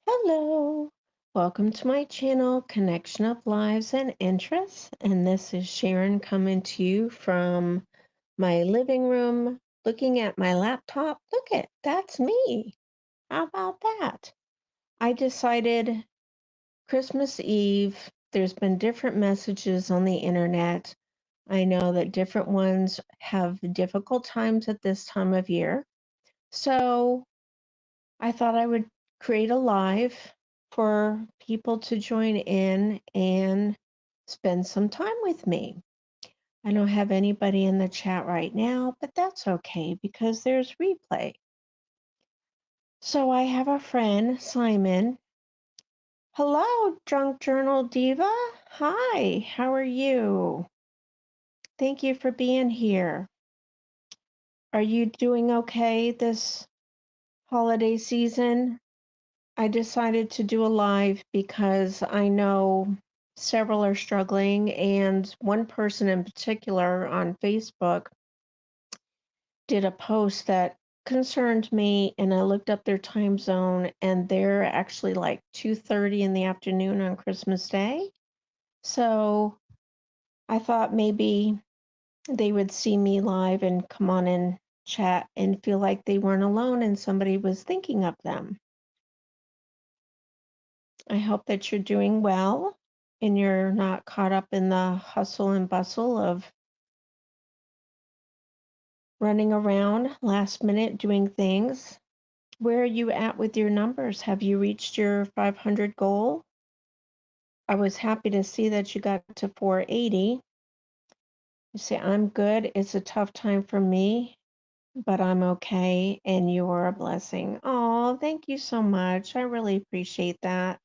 Hello, welcome to my channel, Connection of Lives and Interests. And this is Sharon coming to you from my living room, looking at my laptop. Look at that's me. How about that? I decided Christmas Eve, there's been different messages on the internet. I know that different ones have difficult times at this time of year. So I thought I would create a live for people to join in and spend some time with me. I don't have anybody in the chat right now, but that's okay because there's replay. So I have a friend, Simon. Hello, Drunk Journal Diva. Hi, how are you? Thank you for being here. Are you doing okay this holiday season? I decided to do a live because I know several are struggling, and one person in particular on Facebook did a post that concerned me, and I looked up their time zone, and they're actually like 2:30 in the afternoon on Christmas Day. So I thought maybe they would see me live and come on and chat and feel like they weren't alone and somebody was thinking of them. I hope that you're doing well and you're not caught up in the hustle and bustle of running around last minute doing things. Where are you at with your numbers? Have you reached your 500 goal? I was happy to see that you got to 480. You say, I'm good. It's a tough time for me, but I'm okay, and you are a blessing. Oh, thank you so much. I really appreciate that.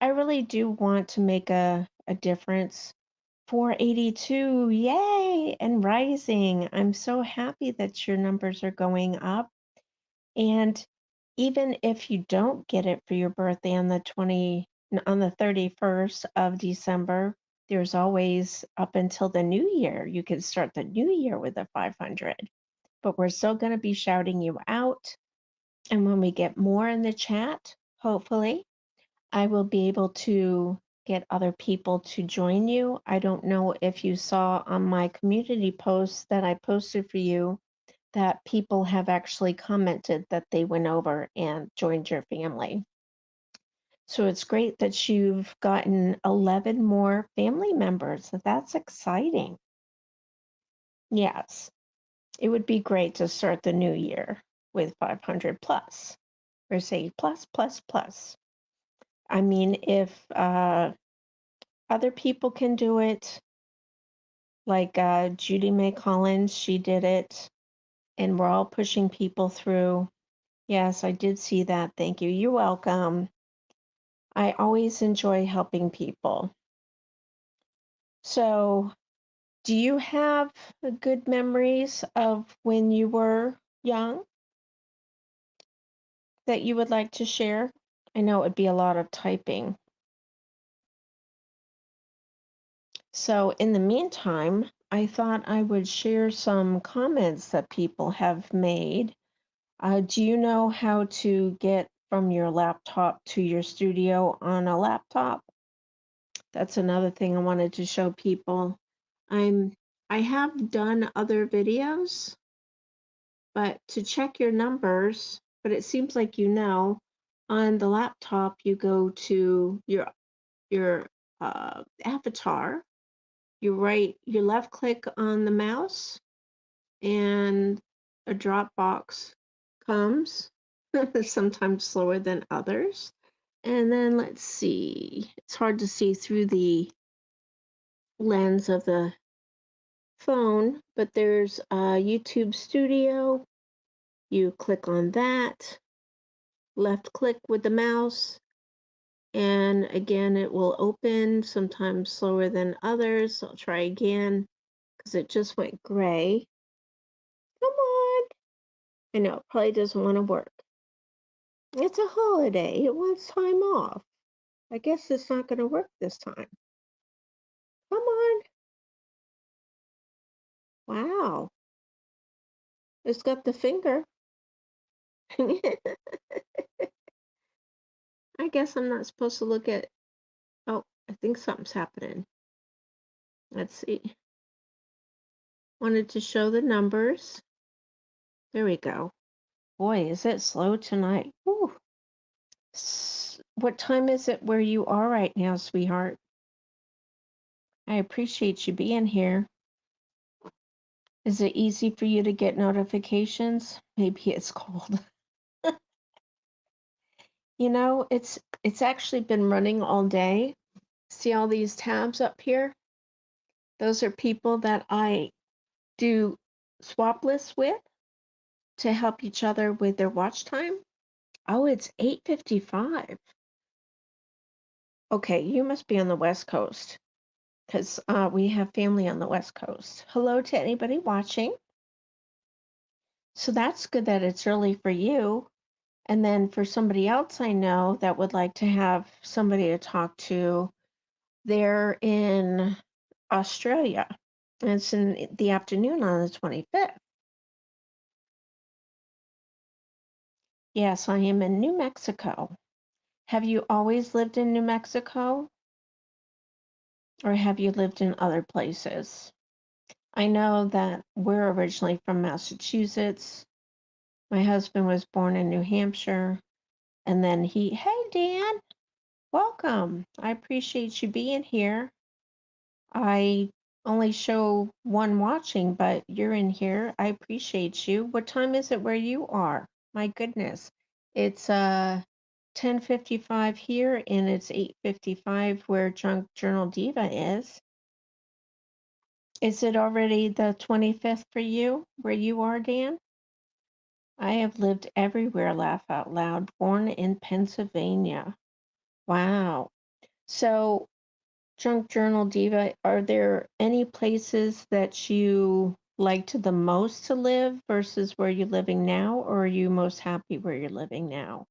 I really do want to make a difference. 482, yay, and rising. I'm so happy that your numbers are going up. And even if you don't get it for your birthday on the 31st of December, there's always up until the new year. You can start the new year with a 500. But we're still going to be shouting you out. And when we get more in the chat, hopefully, I will be able to get other people to join you. I don't know if you saw on my community posts that I posted for you that people have actually commented that they went over and joined your family. So it's great that you've gotten 11 more family members. That's exciting. Yes, it would be great to start the new year with 500 plus, or say plus, plus, plus. I mean, if other people can do it, like Judy May Collins, she did it, and we're all pushing people through. Yes, I did see that. Thank you. You're welcome. I always enjoy helping people. So, do you have good memories of when you were young that you would like to share? I know it would be a lot of typing. So, in the meantime, I thought I would share some comments that people have made. Do you know how to get from your laptop to your studio on a laptop? That's another thing I wanted to show people. I'm I have done other videos, but to check your numbers, but it seems like on the laptop you go to your avatar, you left click on the mouse and a drop box comes, sometimes slower than others. And then let's see, it's hard to see through the lens of the phone, but there's YouTube Studio. You click on that, left click with the mouse, and again, it will open, sometimes slower than others. I'll try again because it just went gray. Come on. I know, it probably doesn't want to work. It's a holiday. It wants time off. I guess it's not going to work this time. Come on. Wow. It's got the finger. I I guess I'm not supposed to look at. Oh, I think something's happening. Let's see. Wanted to show the numbers. There we go. Boy, is it slow tonight. Whew. What time is it where you are right now, sweetheart? I appreciate you being here. Is it easy for you to get notifications? Maybe it's cold. It's actually been running all day. See all these tabs up here? Those are people that I do swap lists with to help each other with their watch time. Oh, it's 8:55. Okay, you must be on the West Coast because we have family on the West Coast. Hello to anybody watching. So that's good that it's early for you. And then for somebody else I know that would like to have somebody to talk to, they're in Australia. And it's in the afternoon on the 25th. Yes, I am in New Mexico. Have you always lived in New Mexico? Or have you lived in other places? I know that we're originally from Massachusetts. My husband was born in New Hampshire. And then hey, Dan, welcome. I appreciate you being here. I only show one watching, but you're in here. I appreciate you. What time is it where you are? My goodness. It's 10:55 here and it's 8:55 where Drunk Journal Diva is. Is it already the 25th for you where you are, Dan? I have lived everywhere, laugh out loud, born in Pennsylvania. Wow. So Junk Journal Diva, are there any places that you liked the most to live versus where you're living now, or are you most happy where you're living now?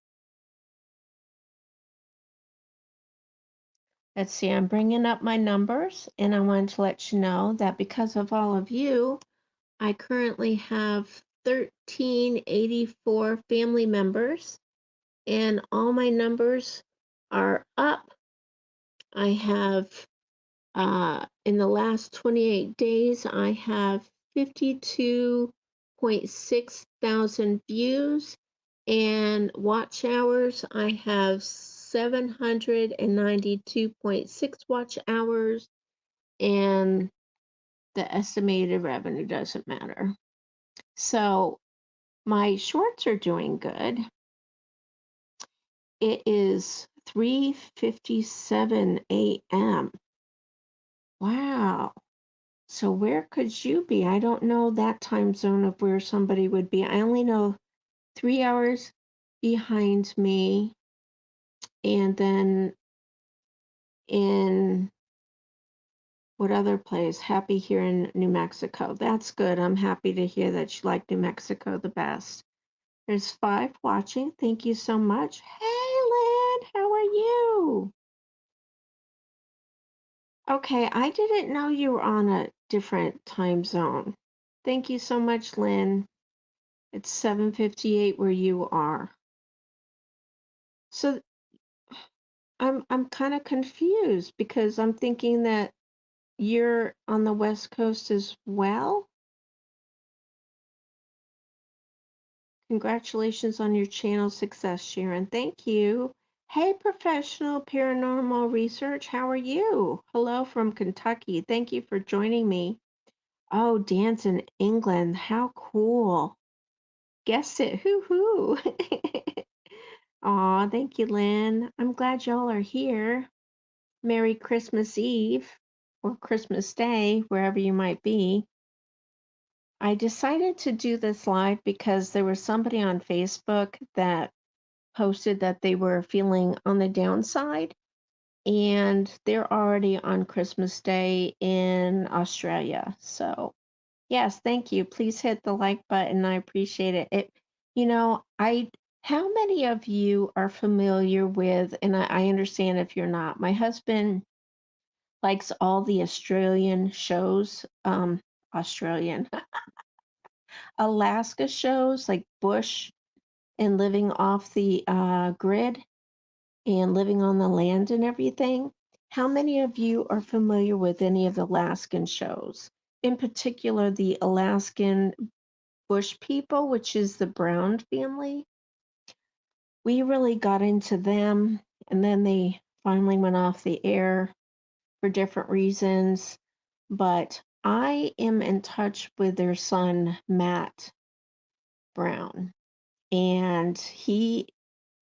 Let's see, I'm bringing up my numbers, and I wanted to let you know that because of all of you, I currently have 1384 family members, and all my numbers are up. I have in the last 28 days, I have 52.6 thousand views, and watch hours, I have 792.6 watch hours, and the estimated revenue doesn't matter. So my shorts are doing good. It is 3:57 a.m. Wow. So where could you be? I don't know that time zone of where somebody would be. I only know 3 hours behind me, and then in what other place? Happy here in New Mexico. That's good. I'm happy to hear that you like New Mexico the best. There's 5 watching. Thank you so much. Hey, Lynn, how are you? Okay, I didn't know you were on a different time zone. Thank you so much, Lynn. It's 7:58 where you are. So I'm kind of confused because I'm thinking that you're on the West Coast as well. Congratulations on your channel success, Sharon. Thank you. Hey, professional paranormal research, how are you? Hello from Kentucky. Thank you for joining me. Oh, dance in England. How cool. Guess it. Hoo hoo. Aw, thank you, Lynn. I'm glad y'all are here. Merry Christmas Eve or Christmas Day, wherever you might be. I decided to do this live because there was somebody on Facebook that posted that they were feeling on the downside, and they're already on Christmas Day in Australia. So, yes, thank you. Please hit the like button. I appreciate it. How many of you are familiar with, and I understand if you're not, my husband likes all the Australian shows, Australian, Alaska shows like Bush and Living Off the Grid. and living on the land and everything. How many of you are familiar with any of the Alaskan shows? In particular, the Alaskan Bush people, which is the Brown family. We really got into them, and then they finally went off the air for different reasons. But I am in touch with their son, Matt Brown. And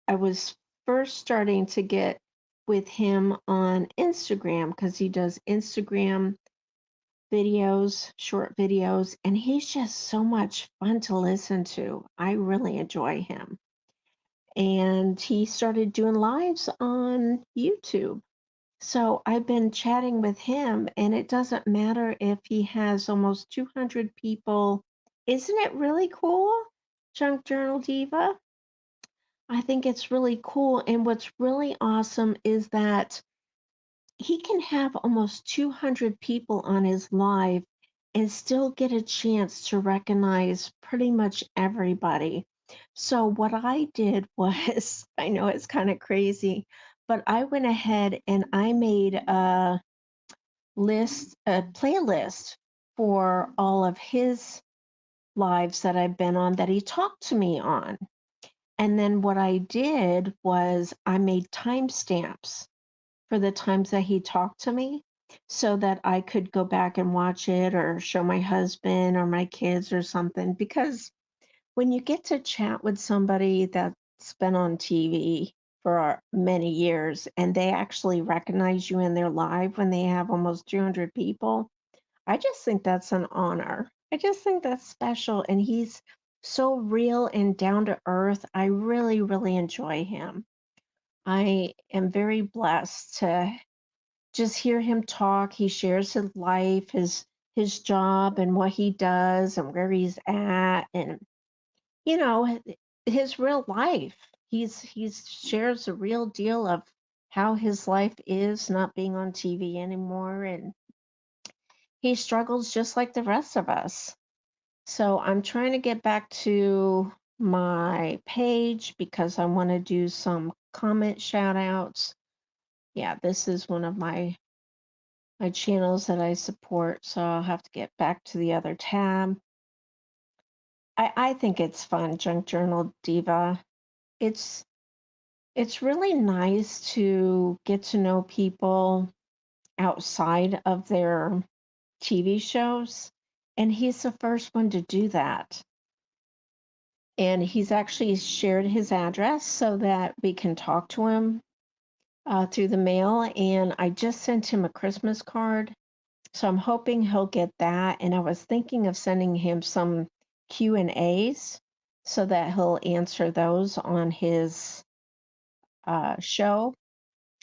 I was first starting to get with him on Instagram because he does Instagram videos, short videos, and he's just so much fun to listen to. I really enjoy him. And he started doing lives on YouTube. So I've been chatting with him, and it doesn't matter if he has almost 200 people. Isn't it really cool, Junk Journal Diva? I think it's really cool. And what's really awesome is that he can have almost 200 people on his live and still get a chance to recognize pretty much everybody. So, what I did was, I know it's kind of crazy, but I went ahead and I made a playlist for all of his lives that I've been on that he talked to me on. And then what I did was I made timestamps for the times that he talked to me so that I could go back and watch it or show my husband or my kids or something. Because when you get to chat with somebody that's been on TV for many years and they actually recognize you in their live when they have almost 200 people, I just think that's an honor. I just think that's special. And he's so real and down to earth. I really, really enjoy him. I am very blessed to just hear him talk. He shares his life, his job and what he does and where he's at and you know his real life. He's shares the real deal of how his life is not being on TV anymore, and he struggles just like the rest of us. So I'm trying to get back to my page because I want to do some comment shout outs. Yeah, this is one of my channels that I support, so I'll have to get back to the other tab. I think it's fun, Junk Journal Diva. It's it's really nice to get to know people outside of their TV shows, and he's the first one to do that. And he's actually shared his address so that we can talk to him through the mail. And I just sent him a Christmas card. So I'm hoping he'll get that. And I was thinking of sending him some Q&As so that he'll answer those on his show,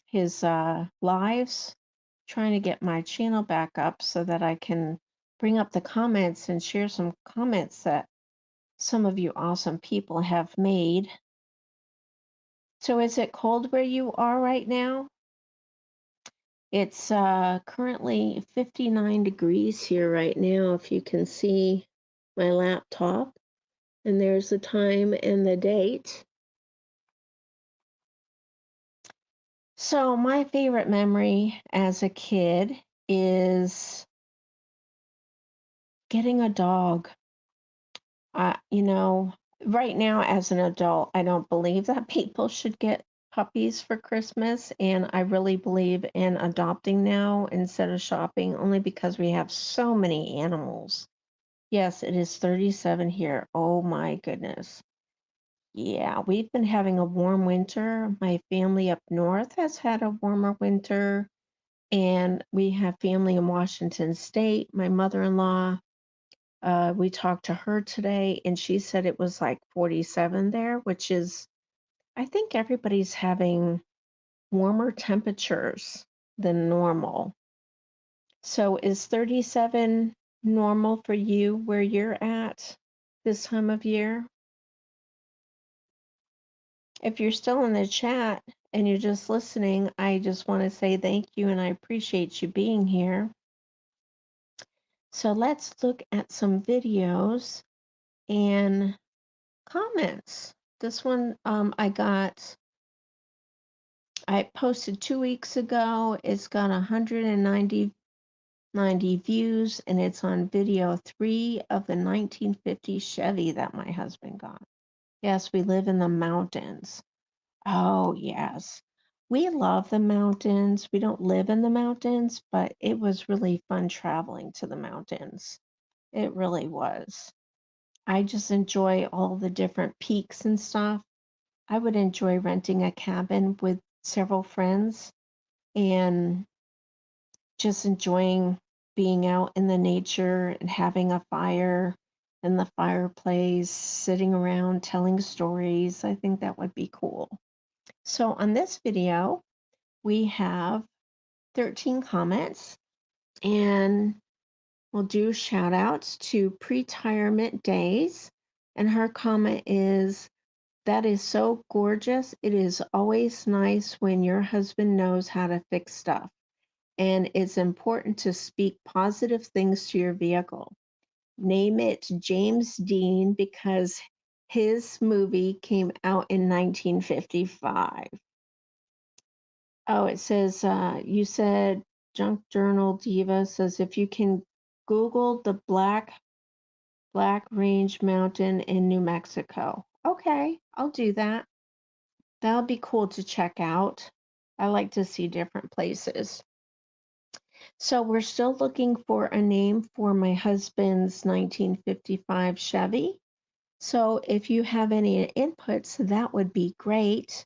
his lives. Trying to get my channel back up so that I can bring up the comments and share some comments that some of you awesome people have made. So is it cold where you are right now? It's currently 59 degrees here right now, if you can see my laptop. And there's the time and the date. So my favorite memory as a kid is getting a dog. You know, right now as an adult, I don't believe that people should get puppies for Christmas, and I really believe in adopting now instead of shopping, only because we have so many animals. Yes, it is 37 here. Oh my goodness. Yeah, we've been having a warm winter. My family up north has had a warmer winter, and we have family in Washington State. My mother-in-law, we talked to her today, and she said it was like 47 there, which is, I think everybody's having warmer temperatures than normal. So is 37 normal for you where you're at this time of year? If you're still in the chat and you're just listening, I just want to say thank you and I appreciate you being here. So let's look at some videos and comments. This one I got I posted 2 weeks ago. It's got 190 views, and it's on video 3 of the 1950 Chevy that my husband got. Yes, we live in the mountains. Oh, yes. We love the mountains. We don't live in the mountains, but it was really fun traveling to the mountains. It really was. I just enjoy all the different peaks and stuff. I would enjoy renting a cabin with several friends and just enjoying being out in the nature and having a fire in the fireplace, sitting around telling stories. I think that would be cool. So on this video, we have 13 comments, and we'll do shout outs to pre-retirement days. And her comment is, that is so gorgeous. It is always nice when your husband knows how to fix stuff. And it's important to speak positive things to your vehicle. Name it James Dean because his movie came out in 1955. Oh, it says, you said Junk Journal Diva says if you can Google the Black Range Mountain in New Mexico. Okay, I'll do that. That'll be cool to check out. I like to see different places. So we're still looking for a name for my husband's 1955 Chevy. So if you have any inputs, that would be great.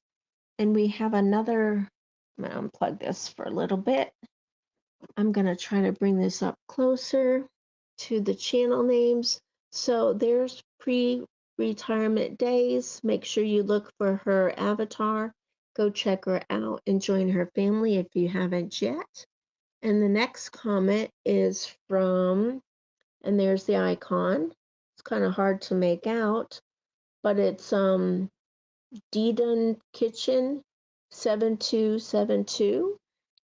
And we have another, I'm going to unplug this for a little bit. I'm going to try to bring this up closer to the channel names. So there's pre-retirement days. Make sure you look for her avatar. Go check her out and join her family if you haven't yet. And the next comment is from, and there's the icon. It's kind of hard to make out, but it's Deedon Kitchen 7272.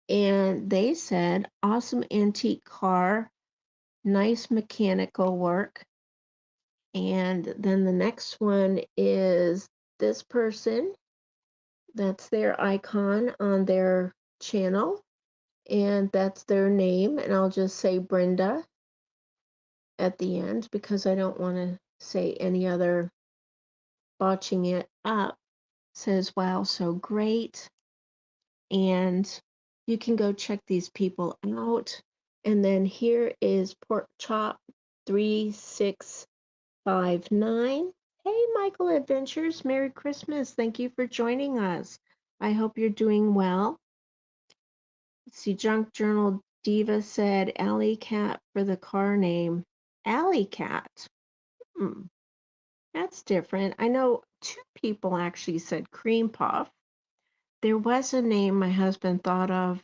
And they said, awesome antique car, nice mechanical work. And then the next one is this person. That's their icon on their channel. And that's their name. And I'll just say Brenda at the end because I don't want to say any other botching it up. Says, wow, so great. And you can go check these people out. And then here is Pork Chop 3659. Hey, Michael Adventures, Merry Christmas. Thank you for joining us. I hope you're doing well. Let's see, Junk Journal Diva said Alley Cat for the car name. Alley Cat. That's different. I know 2 people actually said Cream Puff. There was a name my husband thought of.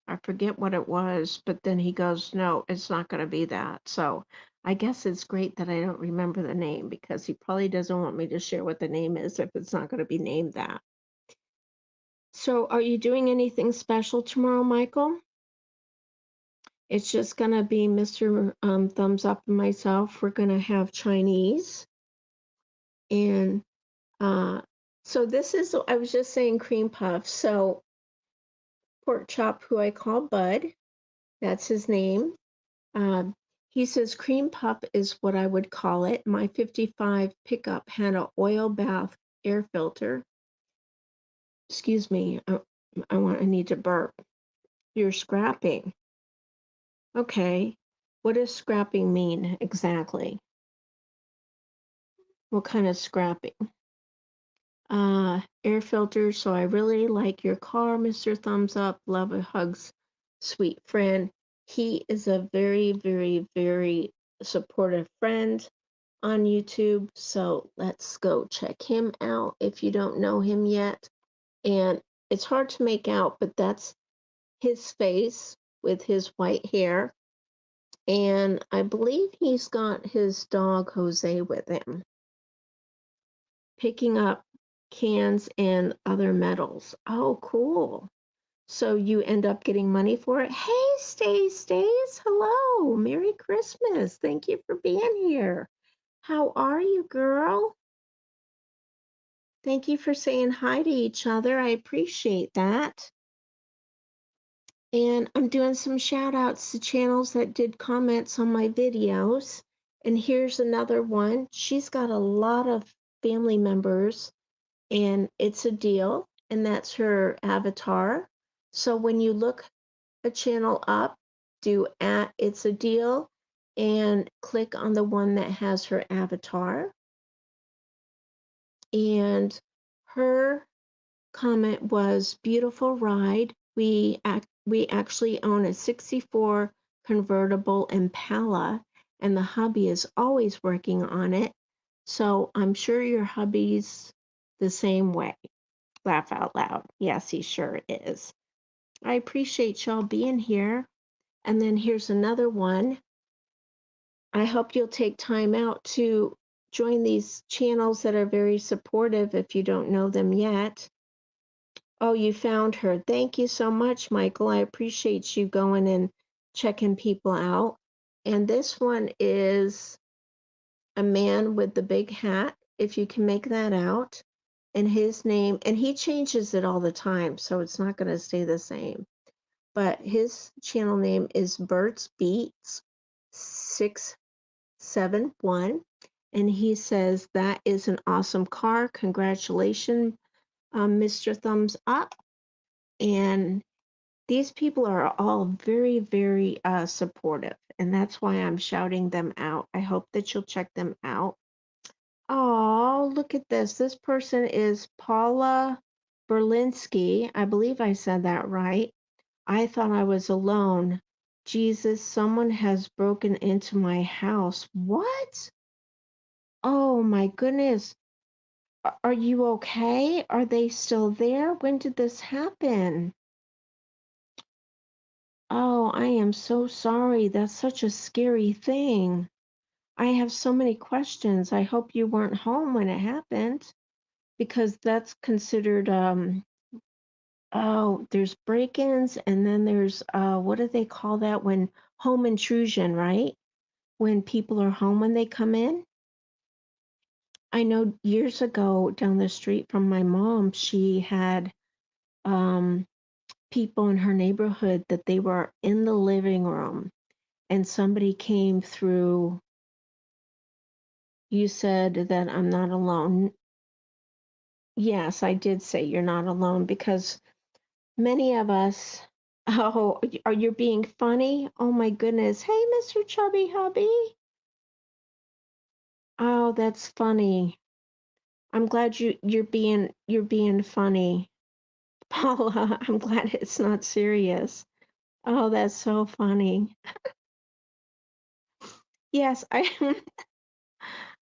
I forget what it was, but then he goes, no, it's not going to be that. So I guess it's great that I don't remember the name because he probably doesn't want me to share what the name is if it's not going to be named that. So are you doing anything special tomorrow, Michael? It's just going to be Mr. Thumbs Up and myself. We're going to have Chinese. And so this is, I was just saying cream puff. So Pork Chop, who I call Bud, that's his name. He says cream puff is what I would call it. My 55 pickup had an oil bath air filter. Excuse me, I need to burp. You're scrapping. Okay, what does scrapping mean exactly? What kind of scrapping? Air filter. So I really like your car, Mr. Thumbs Up. Love and hugs, sweet friend. He is a very, very, very supportive friend on YouTube. So let's go check him out if you don't know him yet. And it's hard to make out, but that's his face with his white hair. And I believe he's got his dog Jose with him, picking up cans and other metals. Oh, cool. So you end up getting money for it. Hey, Stace, hello. Merry Christmas. Thank you for being here. How are you, girl? Thank you for saying hi to each other. I appreciate that. And I'm doing some shout outs to channels that did comments on my videos. And here's another one. She's got a lot of family members, and it's a deal, and that's her avatar. So when you look a channel up, do at it's a deal and click on the one that has her avatar. And her comment was beautiful ride. We actually own a 64 convertible Impala, and the hubby is always working on it. So I'm sure your hubby's the same way. Laugh out loud. Yes, he sure is. I appreciate y'all being here. And then here's another one. I hope you'll take time out to join these channels that are very supportive if you don't know them yet. Oh, you found her. Thank you so much, Michael. I appreciate you going and checking people out. And this one is a man with the big hat, if you can make that out. And his name, and he changes it all the time, so it's not going to stay the same. But his channel name is Bert's Beats 671. And he says, that is an awesome car. Congratulations, Mr. Thumbs Up. And these people are all very, very supportive, and that's why I'm shouting them out. I hope that you'll check them out. Oh, look at this. This person is Paula Berlinski. I believe I said that right. I thought I was alone. Jesus, someone has broken into my house. What? Oh my goodness. Are you okay? Are they still there? When did this happen? Oh, I am so sorry. That's such a scary thing. I have so many questions. I hope you weren't home when it happened because that's considered oh, there's break-ins and then there's what do they call that when home intrusion, right? When people are home when they come in. I know years ago down the street from my mom, she had um people in her neighborhood that they were in the living room and somebody came through. You said that I'm not alone. Yes, I did say you're not alone because many of us. Oh, are you being funny? Oh my goodness. Hey, Mr. Chubby Hubby. Oh, that's funny. I'm glad you're being funny. Paula, I'm glad it's not serious. Oh, that's so funny. Yes, I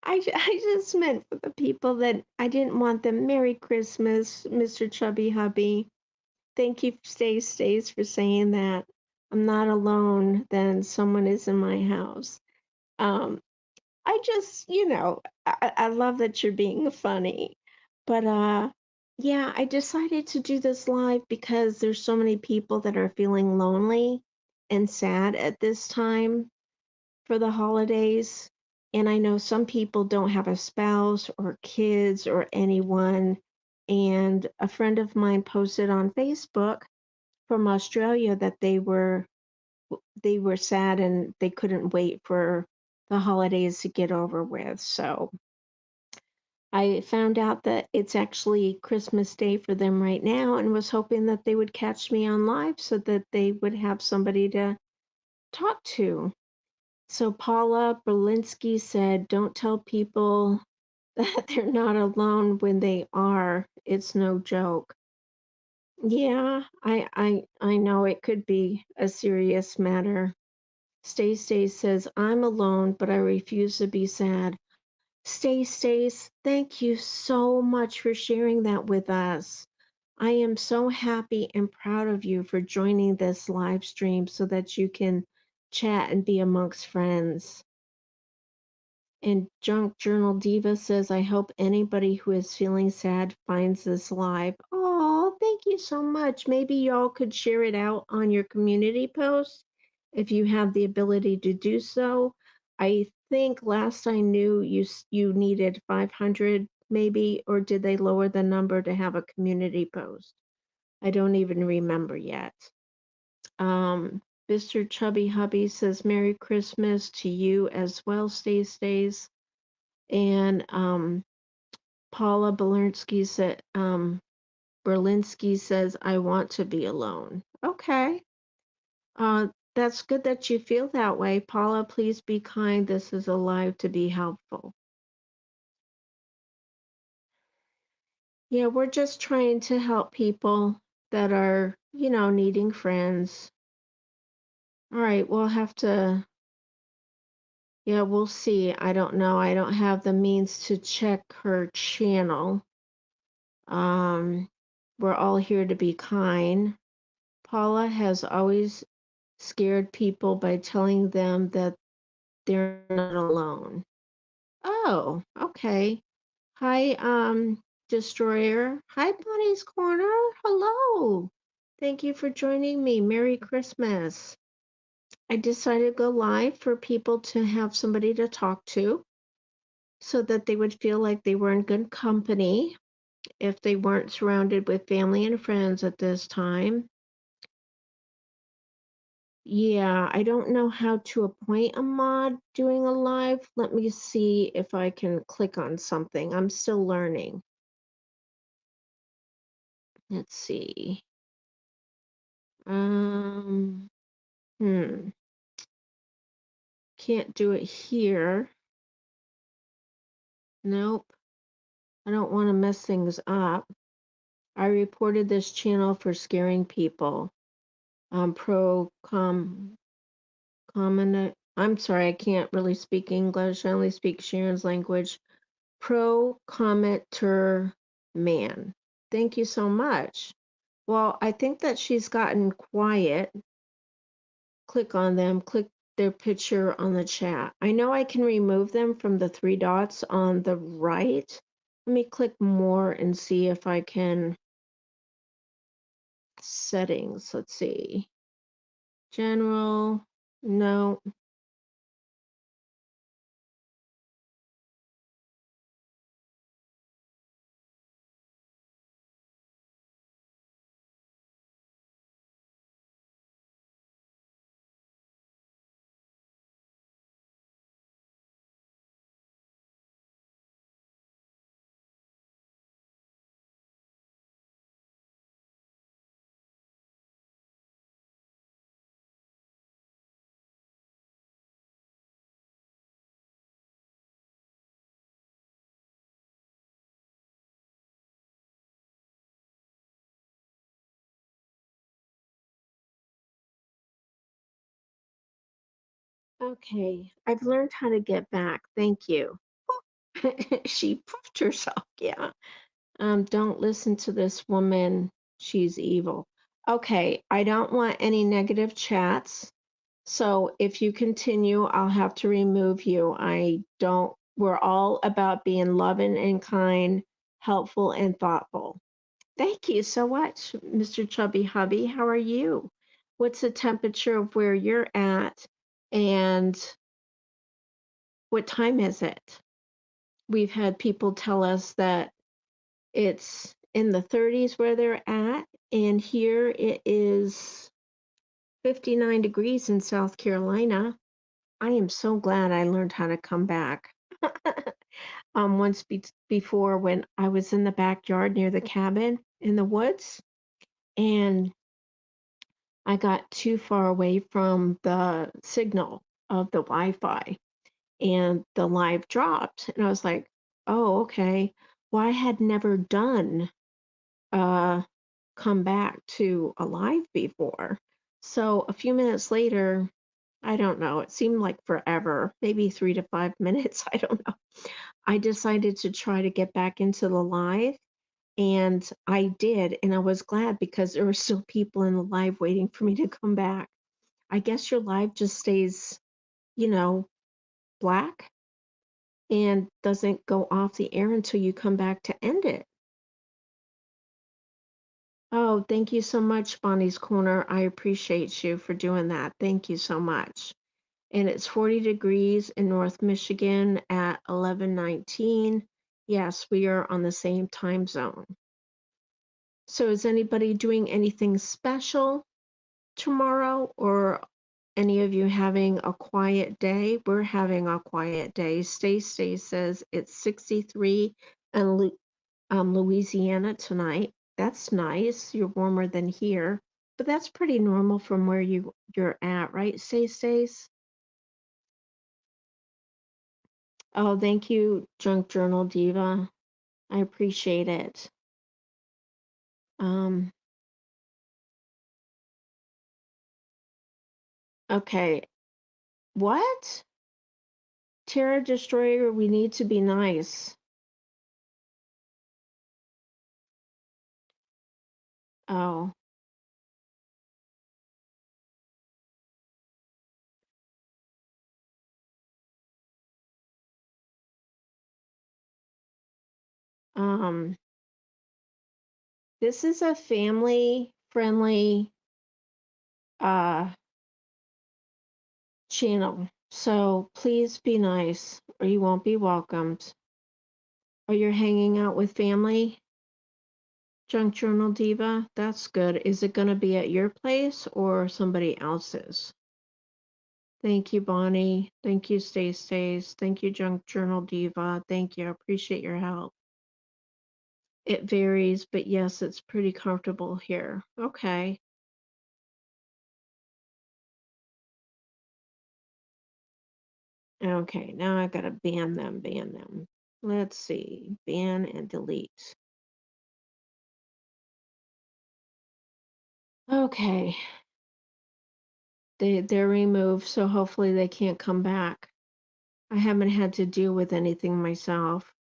just meant for the people that I didn't want them. Merry Christmas, Mr. Chubby Hubby. Thank you, Stays, for saying that. I'm not alone, then someone is in my house. Um, I just, I love that you're being funny. But yeah, I decided to do this live because there's so many people that are feeling lonely and sad at this time for the holidays. And I know some people don't have a spouse or kids or anyone. And a friend of mine posted on Facebook from Australia that they were sad and they couldn't wait for the holidays to get over with. So I found out that it's actually Christmas Day for them right now and was hoping that they would catch me on live so that they would have somebody to talk to. So Paula Berlinski said, don't tell people that they're not alone when they are. It's no joke. Yeah, I know it could be a serious matter. Stay says, I'm alone, but I refuse to be sad. Stace, thank you so much for sharing that with us. I am so happy and proud of you for joining this live stream so that you can chat and be amongst friends. And Junk Journal Diva says, I hope anybody who is feeling sad finds this live. Oh, thank you so much. Maybe y'all could share it out on your community post if you have the ability to do so. I think last I knew you needed 500 maybe, or did they lower the number to have a community post? I don't even remember yet. Mr. Chubby Hubby says Merry Christmas to you as well, Stays. And Paula Berlinski says, I want to be alone. Okay. Uh, that's good that you feel that way. Paula, please be kind. This is alive to be helpful. Yeah, we're just trying to help people that are, needing friends. All right, we'll have to, yeah, we'll see. I don't know. I don't have the means to check her channel. Um, we're all here to be kind. Paula has always scared people by telling them that they're not alone. Oh, okay. Hi, Destroyer. Hi, Bunny's Corner. Hello. Thank you for joining me. Merry Christmas. I decided to go live for people to have somebody to talk to so that they would feel like they were in good company if they weren't surrounded with family and friends at this time. Yeah, I don't know how to appoint a mod doing a live. Let me see if I can click on something. I'm still learning. Let's see. Um, hmm. Can't do it here. Nope. I don't want to mess things up. I reported this channel for scaring people. Pro com comment. I'm sorry, I can't really speak English. I only speak Sharon's language. Pro commenter man. Thank you so much. Well, I think that she's gotten quiet. Click on them, click their picture on the chat. I know I can remove them from the three dots on the right. Let me click more and see if I can. Settings, let's see. General, no. Okay, I've learned how to get back. Thank you. She poofed herself. Yeah. Don't listen to this woman. She's evil. Okay, I don't want any negative chats. So if you continue, I'll have to remove you. I don't, we're all about being loving and kind, helpful and thoughtful. Thank you so much, Mr. Chubby Hubby. How are you? What's the temperature of where you're at? And what time is it? We've had people tell us that it's in the 30s where they're at, and here it is 59 degrees in South Carolina. I am so glad I learned how to come back. Once before when I was in the backyard near the cabin in the woods, and I got too far away from the signal of the Wi-Fi, and the live dropped, and I was like, "Oh, okay." Well, I had never done uh come back to a live before. So a few minutes later, I don't know, it seemed like forever, maybe 3 to 5 minutes, I don't know. I decided to try to get back into the live, and I did, and I was glad because there were still people in the live waiting for me to come back. I guess your live just stays, you know, black and doesn't go off the air until you come back to end it. Oh, thank you so much, Bonnie's Corner. I appreciate you for doing that. Thank you so much. And it's 40 degrees in North Michigan at 11:19. Yes, we are on the same time zone. So is anybody doing anything special tomorrow, or any of you having a quiet day? We're having a quiet day. Stay says it's 63 in Louisiana tonight. That's nice. You're warmer than here, but that's pretty normal from where you're at, right? Stace. Oh, thank you, Junk Journal Diva. I appreciate it. Um, okay. What? Terra Destroyer, we need to be nice. Oh. Um, this is a family friendly channel. So please be nice or you won't be welcomed. Or you're hanging out with family? Junk Journal Diva? That's good. Is it going to be at your place or somebody else's? Thank you, Bonnie. Thank you, Stace. Thank you, Junk Journal Diva. Thank you. I appreciate your help. It varies, but yes, it's pretty comfortable here. Okay. Okay, now I gotta ban them. Let's see. Ban and delete. Okay. They're removed, so hopefully they can't come back. I haven't had to deal with anything myself.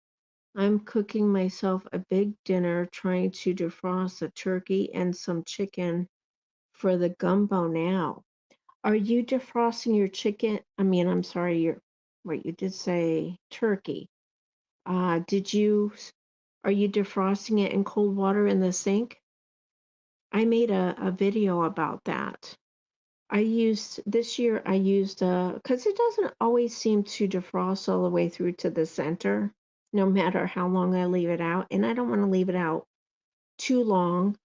I'm cooking myself a big dinner, trying to defrost a turkey and some chicken for the gumbo now. Are you defrosting your chicken? I mean, I'm sorry, wait, you did say turkey. Are you defrosting it in cold water in the sink? I made a video about that. This year I used, because it doesn't always seem to defrost all the way through to the center, no matter how long I leave it out. And I don't want to leave it out too long.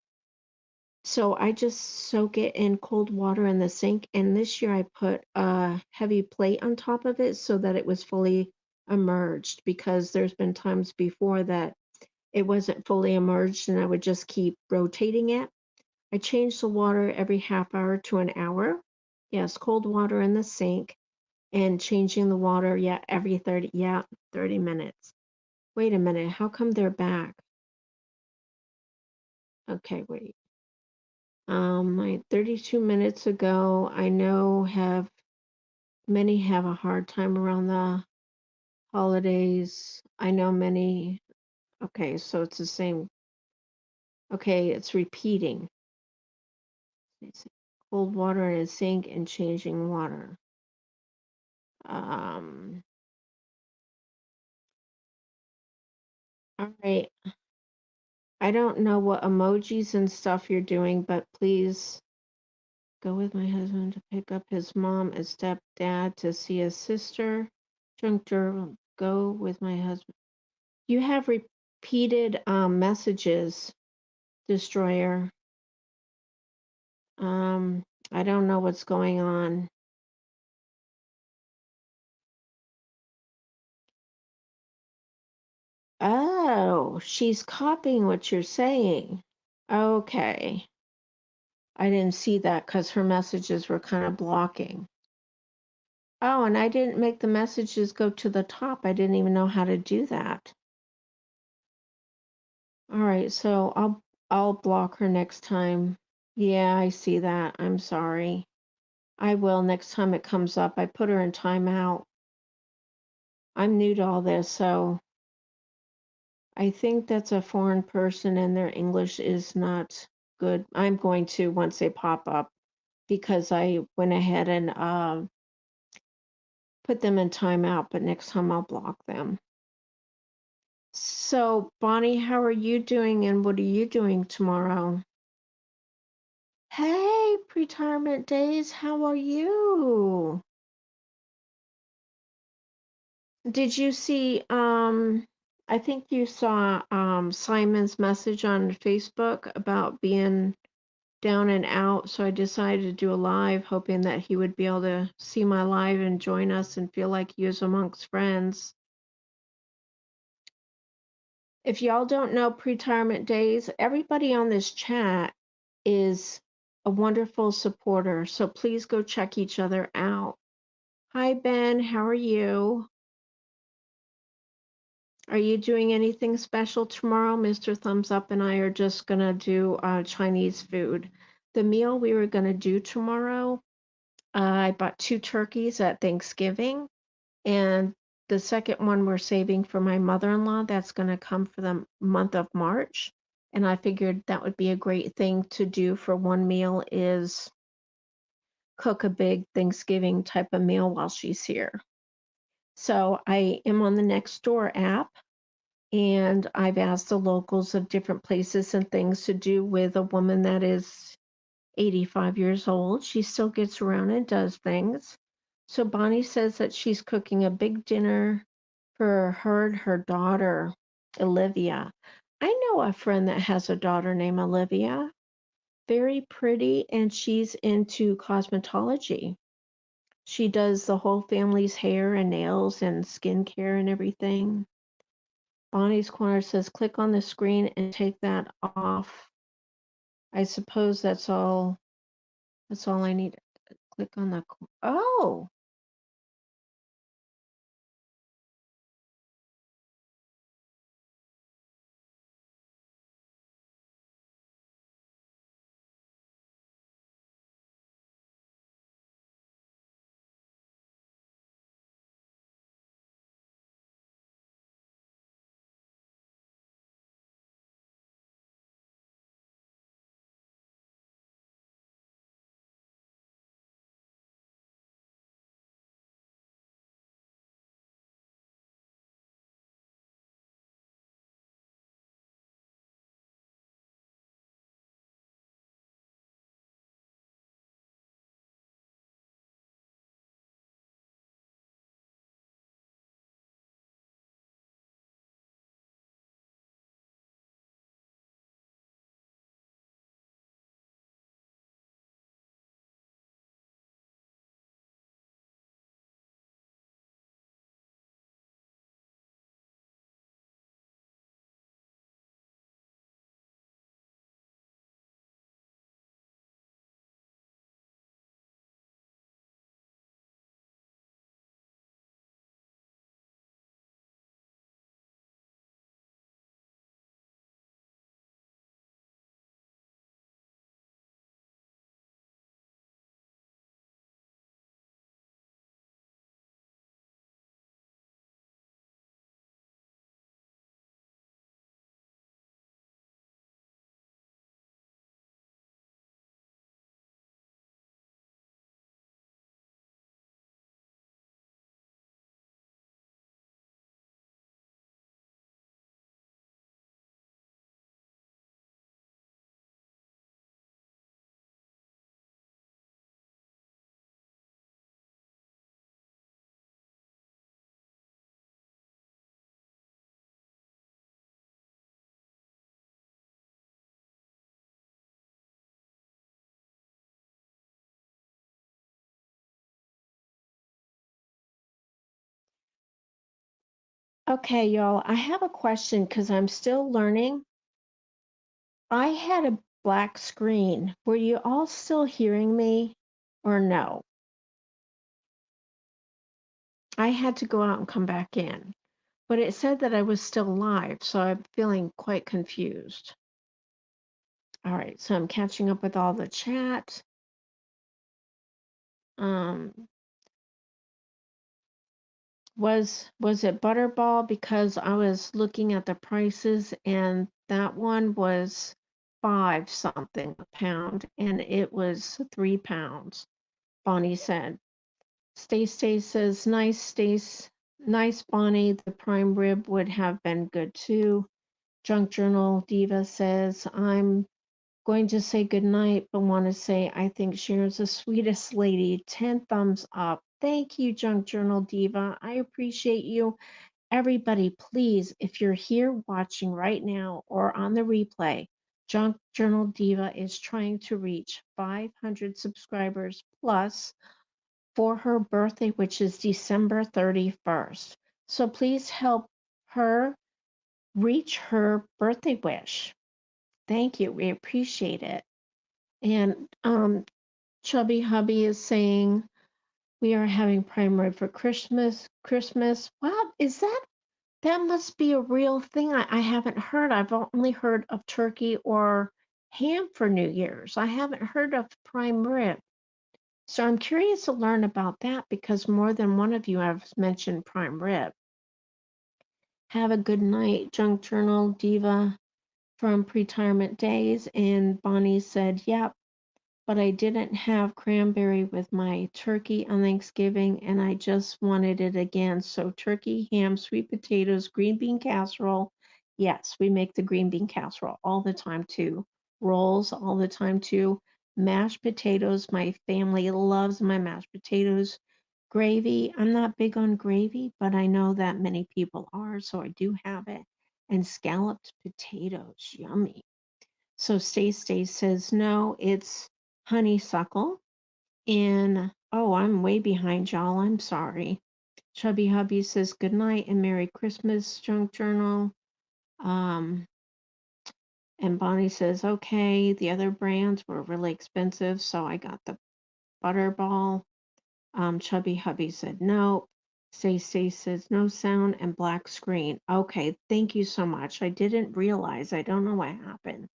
So I just soak it in cold water in the sink. And this year I put a heavy plate on top of it so that it was fully immersed, because there's been times before that it wasn't fully immersed and I would just keep rotating it. I change the water every half hour to an hour. Yes, cold water in the sink, and changing the water, yeah, every 30 minutes. Wait a minute, how come they're back? Okay, wait. Like 32 minutes ago, I know many have a hard time around the holidays. I know many, okay, so it's the same. Okay, it's repeating. Cold water in a sink and changing water. Um, all right. I don't know what emojis and stuff you're doing, but please go with my husband to pick up his mom and stepdad to see his sister. Drunk Journal, go with my husband. You have repeated messages, Destroyer. Um, I don't know what's going on. Oh, she's copying what you're saying. Okay. I didn't see that because her messages were kind of blocking. Oh, and I didn't make the messages go to the top. I didn't even know how to do that. All right, so I'll block her next time. Yeah, I see that. I'm sorry. I will next time it comes up. I put her in timeout. I'm new to all this, so I think that's a foreign person and their English is not good. I'm going to, once they pop up, because I went ahead and put them in timeout, but next time I'll block them. So, Bonnie, how are you doing and what are you doing tomorrow? Hey, Retirement Days, how are you? Did you see I think you saw Simon's message on Facebook about being down and out, so I decided to do a live, hoping that he would be able to see my live and join us and feel like he was amongst friends. If y'all don't know Pre-Retirement Days, everybody on this chat is a wonderful supporter, so please go check each other out. Hi, Ben. How are you? Are you doing anything special tomorrow? Mr. Thumbs Up and I are just going to do Chinese food. The meal we were going to do tomorrow, I bought 2 turkeys at Thanksgiving, and the second one we're saving for my mother-in-law that's going to come for the month of March. And I figured that would be a great thing to do for one meal is cook a big Thanksgiving type of meal while she's here. So I am on the Nextdoor app, and I've asked the locals of different places and things to do with a woman that is 85 years old. She still gets around and does things. So Bonnie says that she's cooking a big dinner for her and her daughter, Olivia. I know a friend that has a daughter named Olivia. Very pretty, and she's into cosmetology. She does the whole family's hair and nails and skincare and everything. Bonnie's Corner says, click on the screen and take that off. I suppose that's all. That's all I need. Click on the. Oh, okay, y'all. I have a question because I'm still learning. I had a black screen. Were you all still hearing me or no? I had to go out and come back in, but it said that I was still live, so I'm feeling quite confused. All right, so I'm catching up with all the chat. Um, was it Butterball? Because I was looking at the prices and that one was 5 something a pound and it was 3 pounds. Bonnie said. Stay says, nice, Stace. Nice, Bonnie. The prime rib would have been good too. Junk Journal Diva says, I'm going to say goodnight, but want to say I think Sharon's the sweetest lady. 10 thumbs up. Thank you, Junk Journal Diva. I appreciate you. Everybody, please, if you're here watching right now or on the replay, Junk Journal Diva is trying to reach 500 subscribers plus for her birthday, which is December 31st. So please help her reach her birthday wish. Thank you. We appreciate it. And Chubby Hubby is saying, we are having prime rib for Christmas. Christmas. Wow, is that must be a real thing. I haven't heard. I've only heard of turkey or ham for New Year's. I haven't heard of prime rib. So I'm curious to learn about that because more than one of you have mentioned prime rib. Have a good night, Junk Journal Diva from Pretirement Days. And Bonnie said, yep, but I didn't have cranberry with my turkey on Thanksgiving, and I just wanted it again. So turkey, ham, sweet potatoes, green bean casserole. Yes, we make the green bean casserole all the time too. Rolls all the time too. Mashed potatoes. My family loves my mashed potatoes. Gravy. I'm not big on gravy, but I know that many people are, so I do have it. And scalloped potatoes. Yummy. So Stay says, no, it's honeysuckle. And oh, I'm way behind y'all. I'm sorry. Chubby Hubby says, good night and Merry Christmas, Junk Journal. Um, and Bonnie says, okay, the other brands were really expensive, so I got the Butterball. Chubby Hubby said, no. Stay says, no sound and black screen. Okay, thank you so much. I didn't realize. I don't know what happened.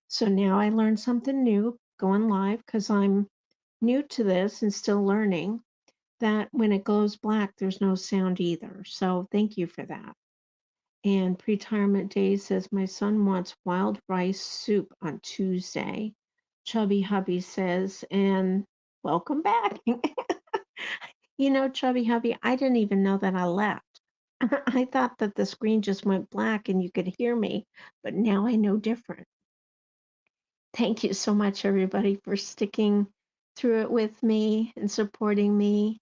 So now I learned something new going live because I'm new to this and still learning that when it goes black, there's no sound either. So thank you for that. And Pretirement Day says, my son wants wild rice soup on Tuesday. Chubby Hubby says, and welcome back. You know, Chubby Hubby, I didn't even know that I left. I thought that the screen just went black and you could hear me, but now I know different. Thank you so much, everybody, for sticking through it with me and supporting me.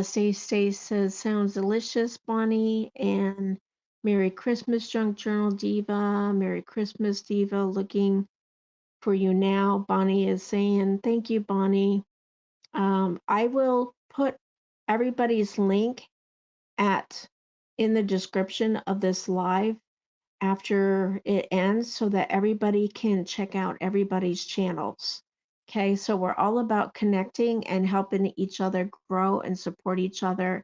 Stay says, sounds delicious, Bonnie. And Merry Christmas, Junk Journal Diva. Merry Christmas, Diva. Looking for you now. Bonnie is saying, thank you, Bonnie. I will put everybody's link at in the description of this live after it ends so that everybody can check out everybody's channels. Okay, so we're all about connecting and helping each other grow and support each other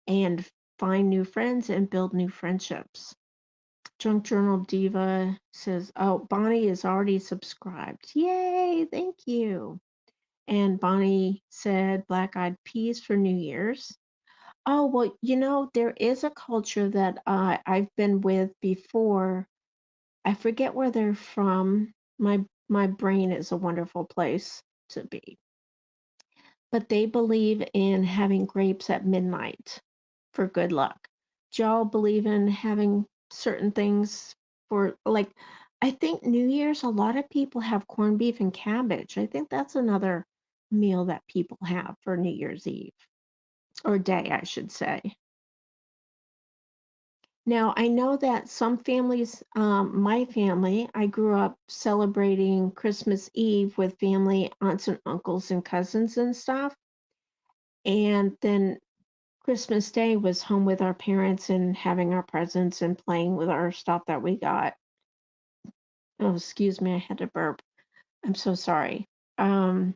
and find new friends and build new friendships. Junk Journal Diva says, oh, Bonnie is already subscribed. Yay, thank you. And Bonnie said black eyed peas for New Year's. Oh, well, you know, there is a culture that I've been with before. I forget where they're from. My brain is a wonderful place to be. But they believe in having grapes at midnight for good luck. Do y'all believe in having certain things for like I think New Year's a lot of people have corned beef and cabbage. I think that's another meal that people have for New Year's Eve or day, I should say. Now, I know that some families, my family, I grew up celebrating Christmas Eve with family, aunts and uncles and cousins and stuff. And then Christmas Day was home with our parents and having our presents and playing with our stuff that we got. Oh, excuse me, I had to burp. I'm so sorry. But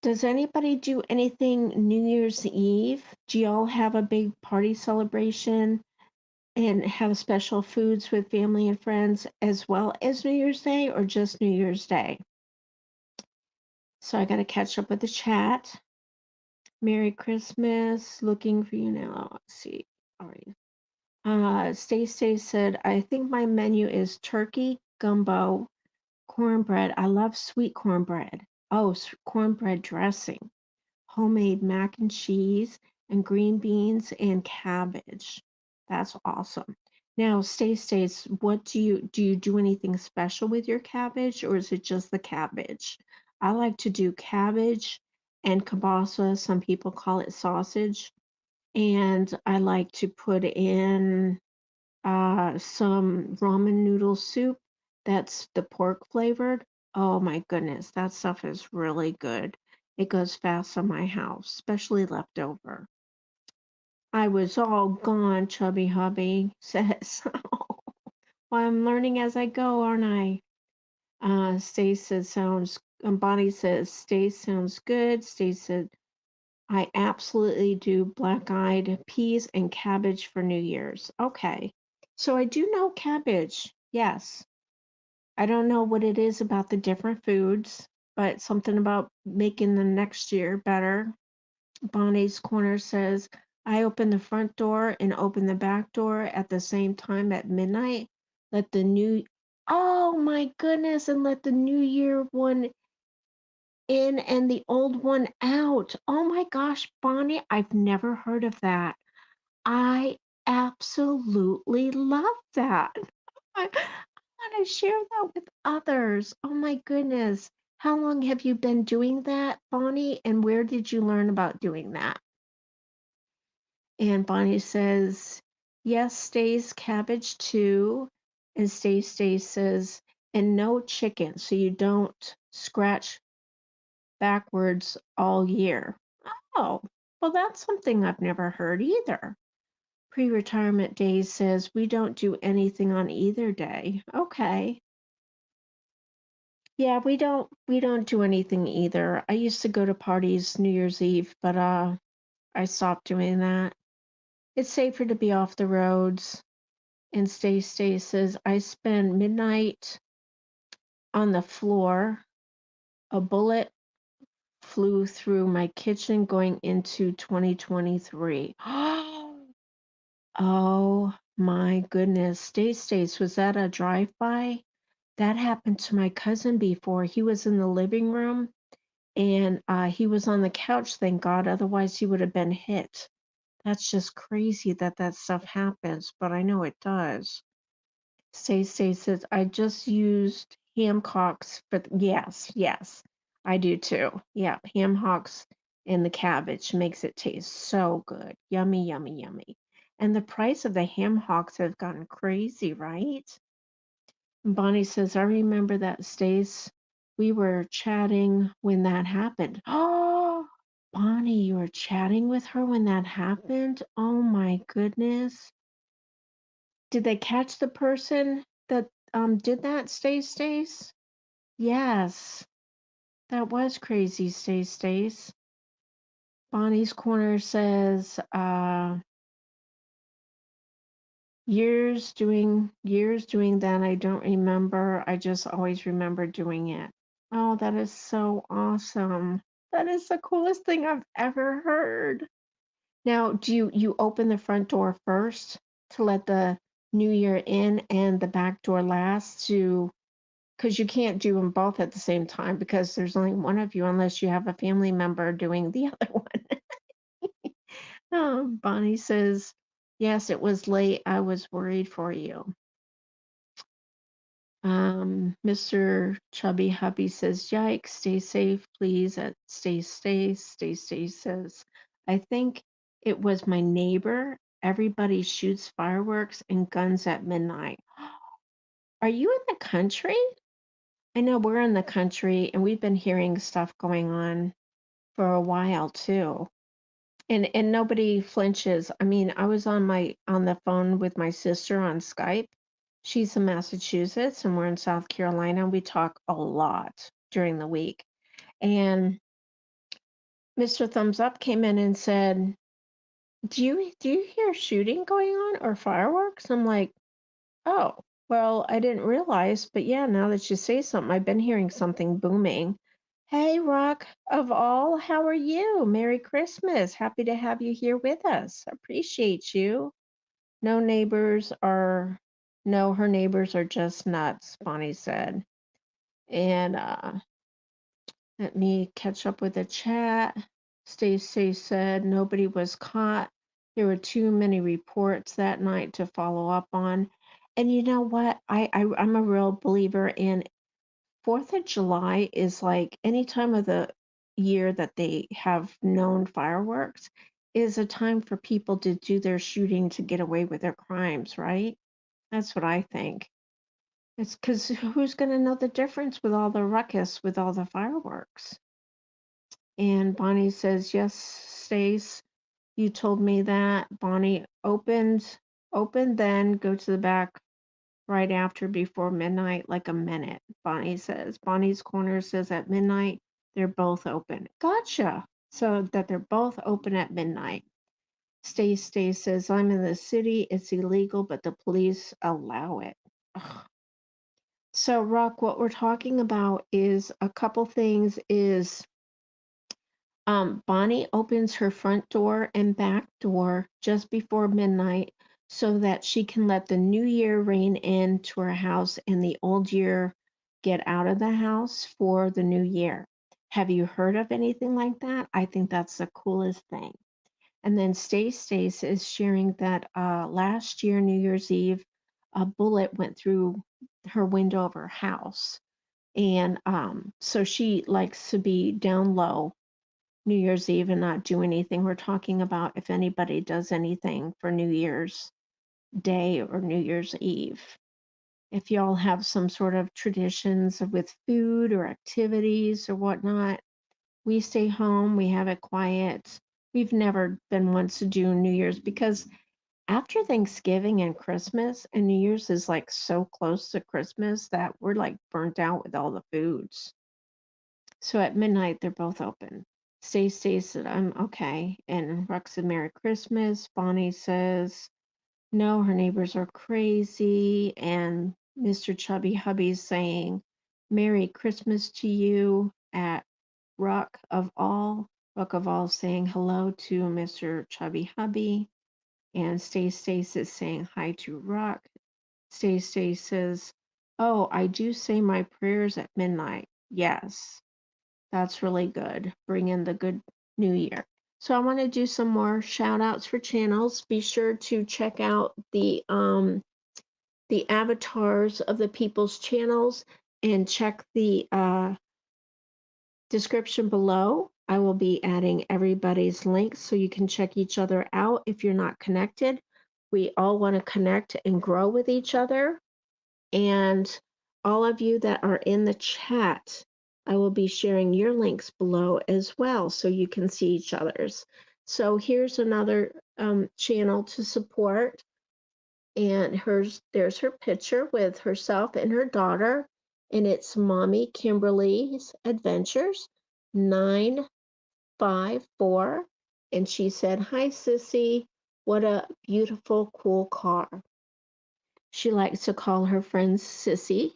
does anybody do anything New Year's Eve? Do y'all have a big party celebration? And have special foods with family and friends as well as New Year's Day or just New Year's Day? So I got to catch up with the chat. Merry Christmas. Looking for you now. Let's see. All right. Stay said, I think my menu is turkey, gumbo, cornbread. I love sweet cornbread. Oh, cornbread dressing, homemade mac and cheese, and green beans and cabbage. That's awesome. Now, Stace, what do you do anything special with your cabbage, or is it just the cabbage? I like to do cabbage and kielbasa. Some people call it sausage, and I like to put in some ramen noodle soup that's the pork flavored. Oh my goodness, that stuff is really good. It goes fast on my house, especially leftover. I was all gone, Chubby Hubby says. Well, I'm learning as I go, aren't I? Stace says sounds. Bonnie says Stace sounds good. Stace said I absolutely do black-eyed peas and cabbage for New Year's. Okay. So I do know cabbage. Yes. I don't know what it is about the different foods, but something about making the next year better. Bonnie's Corner says, I open the front door and open the back door at the same time at midnight. Let the new, oh my goodness, and let the new year one in and the old one out. Oh my gosh, Bonnie, I've never heard of that. I absolutely love that. I want to share that with others. Oh my goodness. How long have you been doing that, Bonnie? And where did you learn about doing that? And Bonnie says, yes, stays cabbage too. And Stay says, and no chicken, so you don't scratch backwards all year. Oh, well, that's something I've never heard either. Pre-retirement days says we don't do anything on either day. Okay. Yeah, we don't do anything either. I used to go to parties New Year's Eve, but I stopped doing that. It's safer to be off the roads. And Stay says I spend midnight on the floor. A bullet flew through my kitchen going into 2023. Oh my goodness. Stace, was that a drive-by? That happened to my cousin before. He was in the living room and he was on the couch, thank God. Otherwise, he would have been hit. That's just crazy that that stuff happens, but I know it does. Stay says, I just used ham hocks for, yes, yes, I do too. Yeah, ham hocks and the cabbage makes it taste so good. Yummy, yummy, yummy. And the price of the ham hocks have gotten crazy, right? Bonnie says, I remember that, Stace. We were chatting when that happened. Oh, Bonnie, you were chatting with her when that happened? Oh my goodness. Did they catch the person that did that, Stace? Yes, that was crazy, Stace. Bonnie's Corner says, years doing that, I don't remember. I just always remember doing it. Oh, that is so awesome. That is the coolest thing I've ever heard. Now, do you open the front door first to let the new year in and the back door last to because you can't do them both at the same time because there's only one of you unless you have a family member doing the other one. Oh, Bonnie says, yes, it was late. I was worried for you. Mr. Chubby Hubby says, yikes, stay safe, please. Stay says, I think it was my neighbor. Everybody shoots fireworks and guns at midnight. Are you in the country? I know we're in the country and we've been hearing stuff going on for a while too. And nobody flinches. I mean, I was on the phone with my sister on Skype. She's in Massachusetts and we're in South Carolina. We talk a lot during the week. And Mr. Thumbs Up came in and said, "Do you hear shooting going on or fireworks?" I'm like, "Oh, well, I didn't realize, but yeah, now that you say something, I've been hearing something booming." Hey, Rock of all, how are you? Merry Christmas. Happy to have you here with us. Appreciate you. No neighbors are, no, her neighbors are just nuts, Bonnie said. And let me catch up with the chat. Stacey said nobody was caught. There were too many reports that night to follow up on. And you know what? I'm a real believer in 4th of July is like any time of the year that they have known fireworks. is a time for people to do their shooting to get away with their crimes, right? That's what I think. It's because who's going to know the difference with all the ruckus, with all the fireworks? And Bonnie says, yes, Stace, you told me that. Bonnie opened, then go to the back right after before midnight, like a minute. Bonnie says. Bonnie's Corner says at midnight, they're both open. Gotcha. So that they're both open at midnight. Stace says, I'm in the city. It's illegal, but the police allow it. Ugh. So, Rock, what we're talking about is a couple things is Bonnie opens her front door and back door just before midnight so that she can let the new year rain into her house and the old year get out of the house for the new year. Have you heard of anything like that? I think that's the coolest thing. And then Stace is sharing that last year, New Year's Eve, a bullet went through her window of her house. And so she likes to be down low New Year's Eve and not do anything. We're talking about if anybody does anything for New Year's Day or New Year's Eve. If y'all have some sort of traditions with food or activities or whatnot, we stay home, we have it quiet. We've never been ones to do New Year's because after Thanksgiving and Christmas, and New Year's is like so close to Christmas that we're like burnt out with all the foods. So at midnight, they're both open. Stace said, I'm okay. And Ruck said, Merry Christmas. Bonnie says, no, her neighbors are crazy. And Mr. Chubby Hubby's saying, Merry Christmas to you at Ruck of All. Ruck of All saying hello to Mr. Chubby Hubby. And Stace is saying hi to Ruck. Stace says, oh, I do say my prayers at midnight. Yes. That's really good. Bring in the good new year. So I want to do some more shout outs for channels. Be sure to check out the avatars of the people's channels and check the description below. I will be adding everybody's links so you can check each other out if you're not connected. We all want to connect and grow with each other. And all of you that are in the chat, I will be sharing your links below as well so you can see each other's. So here's another channel to support. And there's her picture with herself and her daughter. And it's Mommy Kimberly's Adventures 954. And she said, hi, Sissy. What a beautiful, cool car. She likes to call her friends Sissy.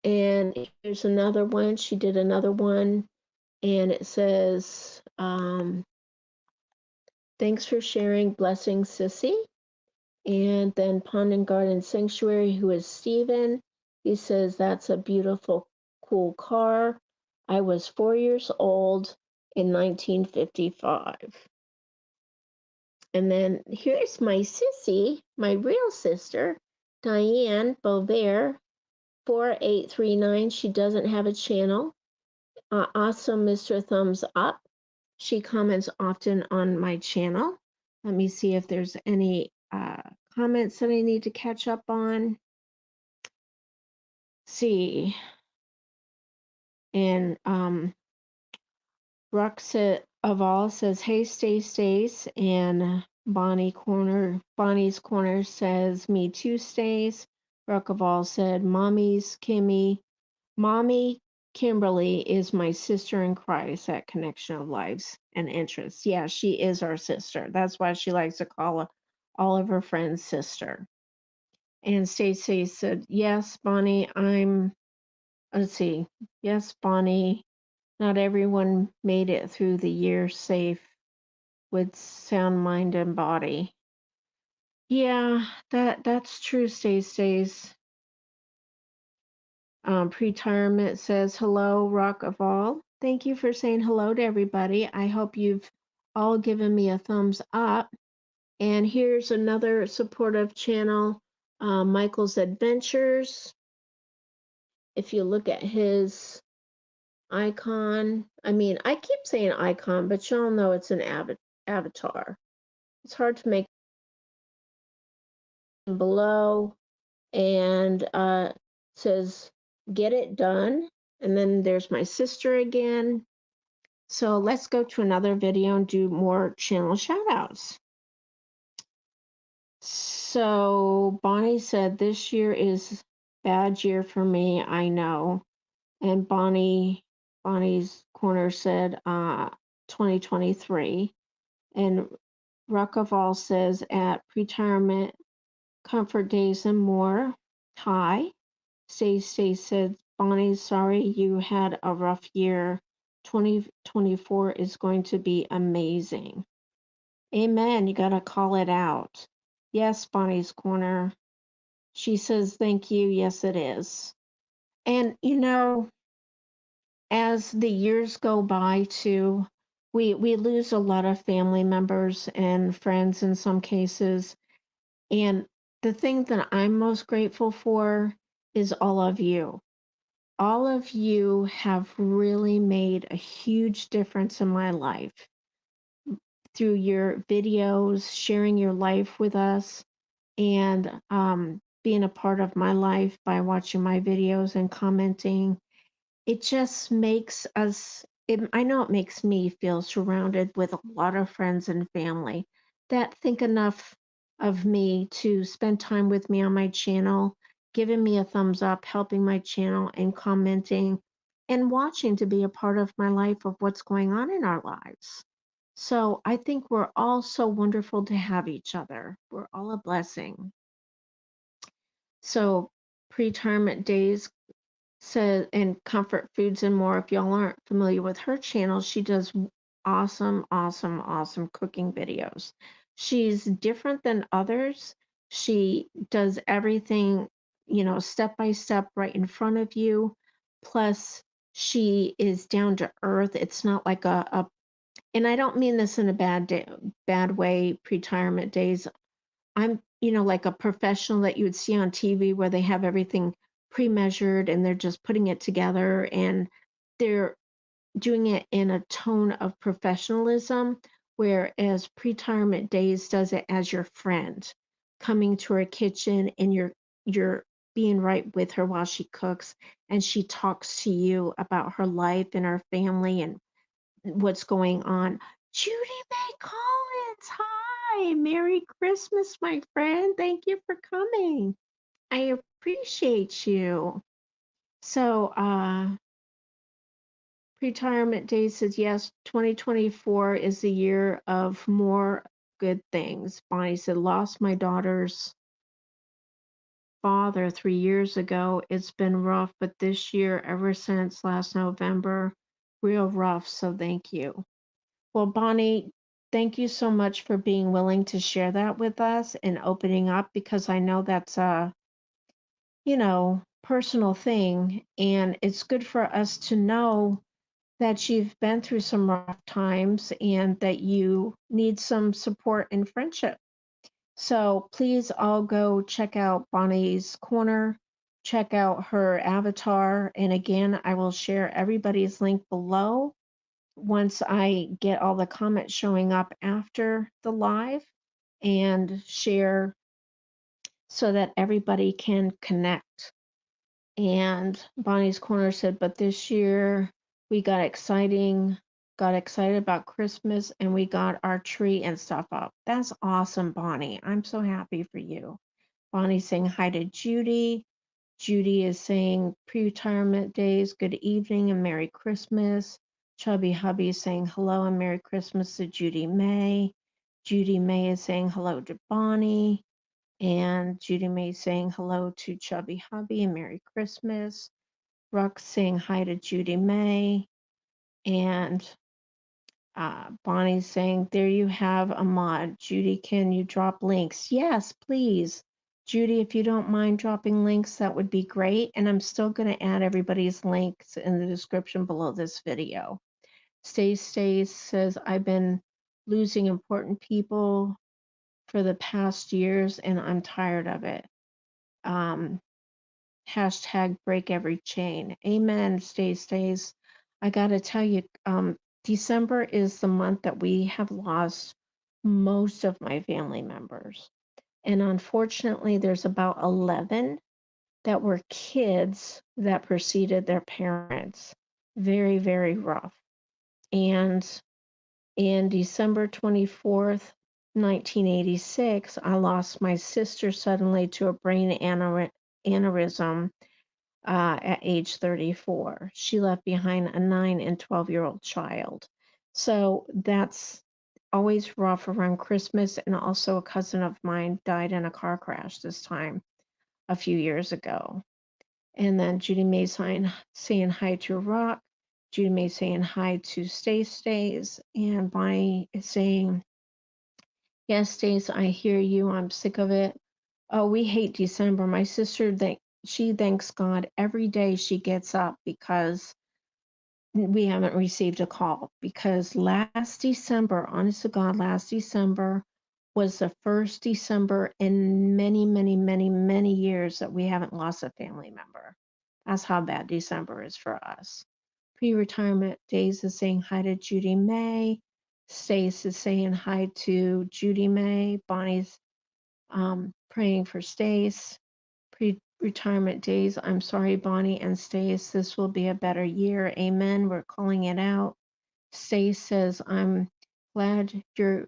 And here's another one. She did another one, and it says, thanks for sharing, blessings, Sissy. And then Pond and Garden Sanctuary, who is Steven. He says, that's a beautiful, cool car. I was 4 years old in 1955. And then here's my sissy, my real sister, Diane Bovair, 4839. She doesn't have a channel. Awesome, Mr. Thumbs Up. She comments often on my channel. Let me see if there's any comments that I need to catch up on. See. And Ruxit of all says, hey, Stace. And Bonnie's Corner says, me too, Stace. Ruck of all said, Mommy Kimberly is my sister in Christ at Connection of Lives and Interests. Yeah, she is our sister. That's why she likes to call all of her friends sister. And Stacey said, yes, Bonnie, let's see. Yes, Bonnie, not everyone made it through the year safe with sound mind and body. Yeah, that's true, Stacey's. Pretirement says, hello, Rock of All. Thank you for saying hello to everybody. I hope you've all given me a thumbs up. And here's another supportive channel, Michael's Adventures. If you look at his icon, I mean, I keep saying icon, but y'all know it's an avatar. It's hard to make below and says get it done. And then there's my sister again. So let's go to another video and do more channel shout outs. So Bonnie said this year is bad year for me, I know. And Bonnie's corner said 2023. And Ruckaval says at retirement comfort days and more. Hi. Stacey said, Bonnie, sorry you had a rough year. 2024 is going to be amazing. Amen. You got to call it out. Yes, Bonnie's corner. She says, thank you. Yes, it is. And, as the years go by, too, we lose a lot of family members and friends in some cases. And the thing that I'm most grateful for is all of you. All of you have really made a huge difference in my life through your videos, sharing your life with us, and being a part of my life by watching my videos and commenting. It just makes us, I know it makes me feel surrounded with a lot of friends and family that think enough of me to spend time with me on my channel, giving me a thumbs up, helping my channel, and commenting and watching to be a part of my life of what's going on in our lives. So I think we're all so wonderful to have each other. We're all a blessing. So pre-retirement days says and comfort foods and more. If y'all aren't familiar with her channel, she does awesome cooking videos. She's different than others. She does everything, step by step right in front of you. Plus she is down to earth. It's not like and I don't mean this in a bad way, pre-retirement days. I'm, like a professional that you would see on TV where they have everything pre-measured and they're just putting it together and they're doing it in a tone of professionalism, whereas pre-retirement days does it as your friend, coming to her kitchen and you're being right with her while she cooks and she talks to you about her life and her family and what's going on. Judy May Collins, hi. Merry Christmas, my friend. Thank you for coming. I appreciate you. So, Retirement Day says, yes, 2024 is the year of more good things. Bonnie said, lost my daughter's father 3 years ago. It's been rough, but this year, ever since last November, real rough. So thank you. Well, Bonnie, thank you so much for being willing to share that with us and opening up because I know that's a, personal thing. And it's good for us to know that you've been through some rough times and that you need some support and friendship. So please all go check out Bonnie's Corner, check out her avatar. And again, I will share everybody's link below once I get all the comments showing up after the live and share so that everybody can connect. And Bonnie's Corner said, but this year we got excited about Christmas and we got our tree and stuff up. That's awesome, Bonnie. I'm so happy for you. Bonnie's saying hi to Judy. Judy is saying pre-retirement days, good evening and Merry Christmas. Chubby Hubby is saying hello and Merry Christmas to Judy May. Judy May is saying hello to Bonnie. And Judy May saying hello to Chubby Hubby and Merry Christmas. Ruck saying hi to Judy May. And Bonnie's saying, there you have a mod. Judy, can you drop links? Yes, please. Judy, if you don't mind dropping links, that would be great. And I'm still going to add everybody's links in the description below this video. Stace says, I've been losing important people for the past years and I'm tired of it. Hashtag break every chain. Amen, Stace. I got to tell you, December is the month that we have lost most of my family members. And unfortunately, there's about 11 that were kids that preceded their parents. Very, very rough. And in December 24th, 1986, I lost my sister suddenly to a brain aneurysm at age 34. She left behind a 9 and 12-year-old child. So that's always rough around Christmas. And also, a cousin of mine died in a car crash this time a few years ago. And then Judy May saying hi to Rock. Judy May saying hi to Stays. And Bonnie is saying, yes, Stace, I hear you. I'm sick of it. Oh, we hate December. My sister, she thanks God every day she gets up because we haven't received a call. Because last December, honest to God, last December was the first December in many, many, many, many years that we haven't lost a family member. That's how bad December is for us. Pre-retirement days is saying hi to Judy May. Stace is saying hi to Judy May. Bonnie's praying for Stace. Pre-retirement days, I'm sorry, Bonnie and Stace, this will be a better year. Amen. We're calling it out. Stace says, I'm glad you're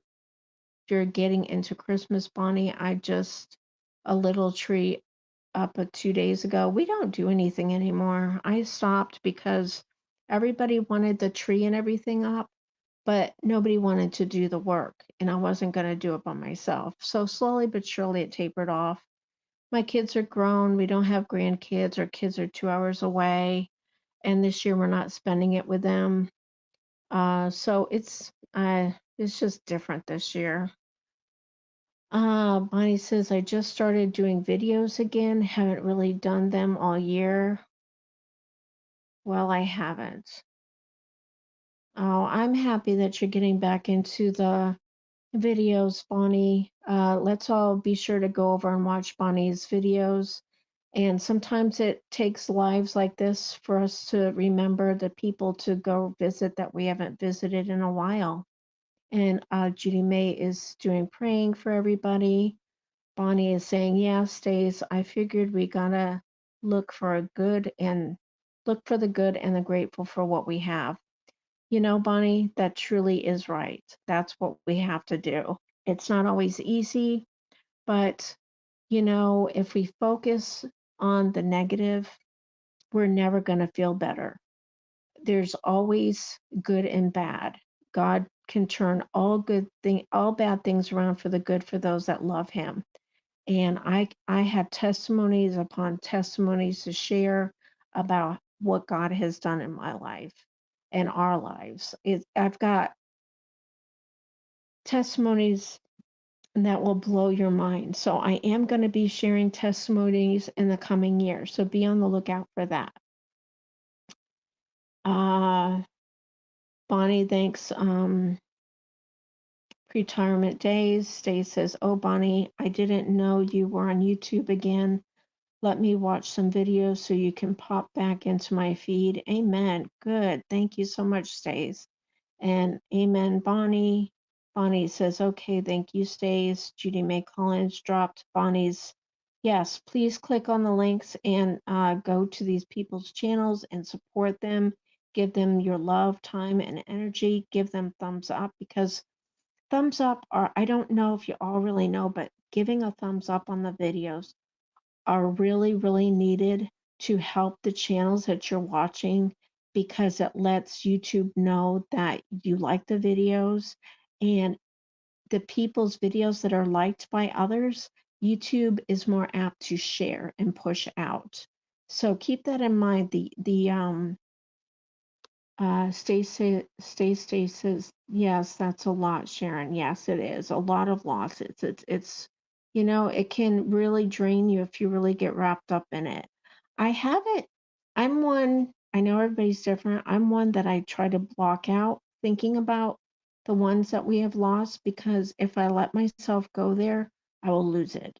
getting into Christmas, Bonnie. I just a little tree up 2 days ago. We don't do anything anymore. I stopped because everybody wanted the tree and everything up, but nobody wanted to do the work, and I wasn't going to do it by myself. So slowly but surely it tapered off. My kids are grown. We don't have grandkids. Our kids are 2 hours away, and this year we're not spending it with them. So it's just different this year. Bonnie says, I just started doing videos again. Haven't really done them all year. Well, I haven't. Oh, I'm happy that you're getting back into the videos, Bonnie. Let's all be sure to go over and watch Bonnie's videos. And sometimes it takes lives like this for us to remember the people to go visit that we haven't visited in a while. And Judy May is doing praying for everybody. Bonnie is saying, yeah, Stace, I figured we gotta look for a good and look for the good and the grateful for what we have. You know, Bonnie, that truly is right. That's what we have to do. It's not always easy, but if we focus on the negative, we're never going to feel better. There's always good and bad. God can turn all bad things around for the good for those that love him. And I have testimonies upon testimonies to share about what God has done in my life and our lives. I've got testimonies that will blow your mind. So I am going to be sharing testimonies in the coming year. So be on the lookout for that. Uh, Bonnie thanks Retirement Days. Stay says, oh, Bonnie, I didn't know you were on YouTube again. Let me watch some videos so you can pop back into my feed. Amen. Good. Thank you so much, Stays. And amen, Bonnie. Bonnie says, okay, thank you, Stays. Judy May Collins dropped Bonnie's. Yes, please click on the links and go to these people's channels and support them. Give them your love, time, and energy. Give them thumbs up because thumbs up are, I don't know if you all really know, but giving a thumbs up on the videos are really, really needed to help the channels that you're watching because it lets YouTube know that you like the videos and the people's videos that are liked by others, YouTube is more apt to share and push out. So keep that in mind. Stay says, yes, that's a lot, Sharon. Yes, it is. A lot of loss. It can really drain you if you really get wrapped up in it. I'm one, I know everybody's different. I'm one that I try to block out thinking about the ones that we have lost because if I let myself go there, I will lose it.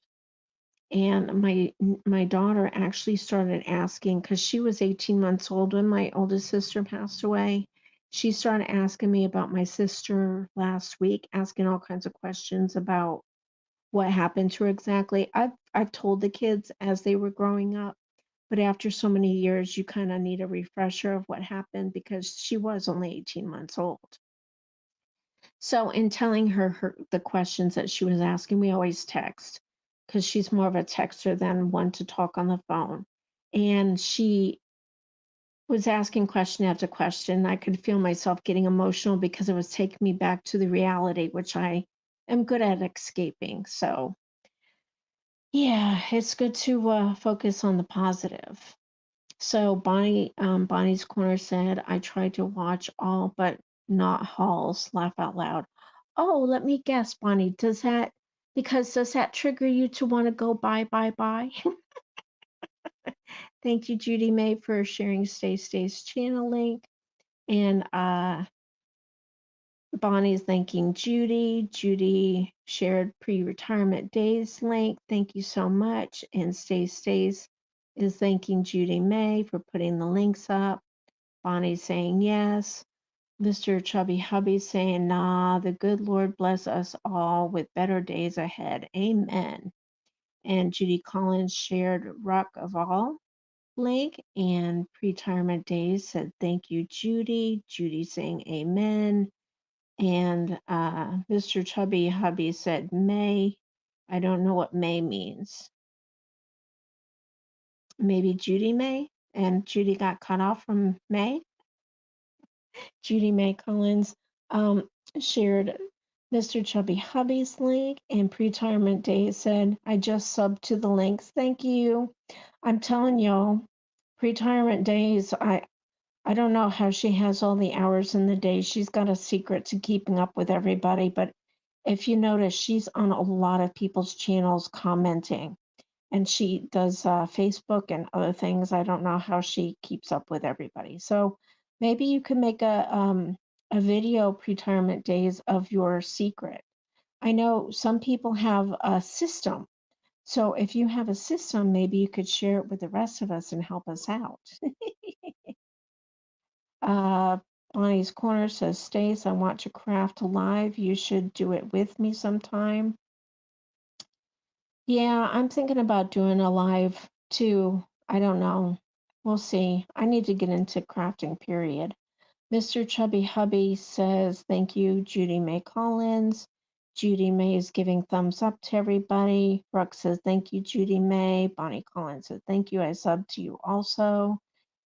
And my daughter actually started asking because she was 18 months old when my oldest sister passed away, She started asking me about my sister last week, asking all kinds of questions about what happened to her exactly. I've told the kids as they were growing up, but after so many years, you kind of need a refresher of what happened because she was only 18 months old. So in telling her the questions that she was asking, we always text because she's more of a texter than one to talk on the phone. And she was asking question after question. I could feel myself getting emotional because it was taking me back to the reality, which I am good at escaping. So yeah, it's good to focus on the positive. So Bonnie's Corner said, I tried to watch all but not Halls. Laugh out loud. Oh, let me guess, Bonnie. Does that trigger you to want to go bye, bye, bye? Thank you, Judy May, for sharing Stay's channel link. And Bonnie's thanking Judy. Judy shared pre-retirement days link. Thank you so much. And Stays is thanking Judy May for putting the links up. Bonnie's saying yes. Mr. Chubby Hubby saying, nah, the good Lord bless us all with better days ahead. Amen. And Judy Collins shared Rock of All link and pre-retirement days said, thank you, Judy. Judy saying amen. And Mr. Chubby Hubby said May. I don't know what May means. Maybe Judy May? And Judy got cut off from May? Judy May Collins um, shared Mr. Chubby Hubby's link, and Pre-Retirement Day said, I just subbed to the links. Thank you. I'm telling y'all, Pre-Retirement Days, I don't know how she has all the hours in the day. She's got a secret to keeping up with everybody, but if you notice, she's on a lot of people's channels commenting, and she does Facebook and other things. I don't know how she keeps up with everybody. So maybe you could make a video pre-retirement days of your secret. I know some people have a system. So if you have a system, maybe you could share it with the rest of us and help us out. uh, Bonnie's Corner says, Stace, I want to craft live. You should do it with me sometime. Yeah, I'm thinking about doing a live too. I don't know. We'll see. I need to get into crafting, period. Mr. Chubby Hubby says, thank you, Judy May Collins. Judy May is giving thumbs up to everybody. Brooke says, thank you, Judy May. Bonnie Collins says, thank you. I subbed to you also.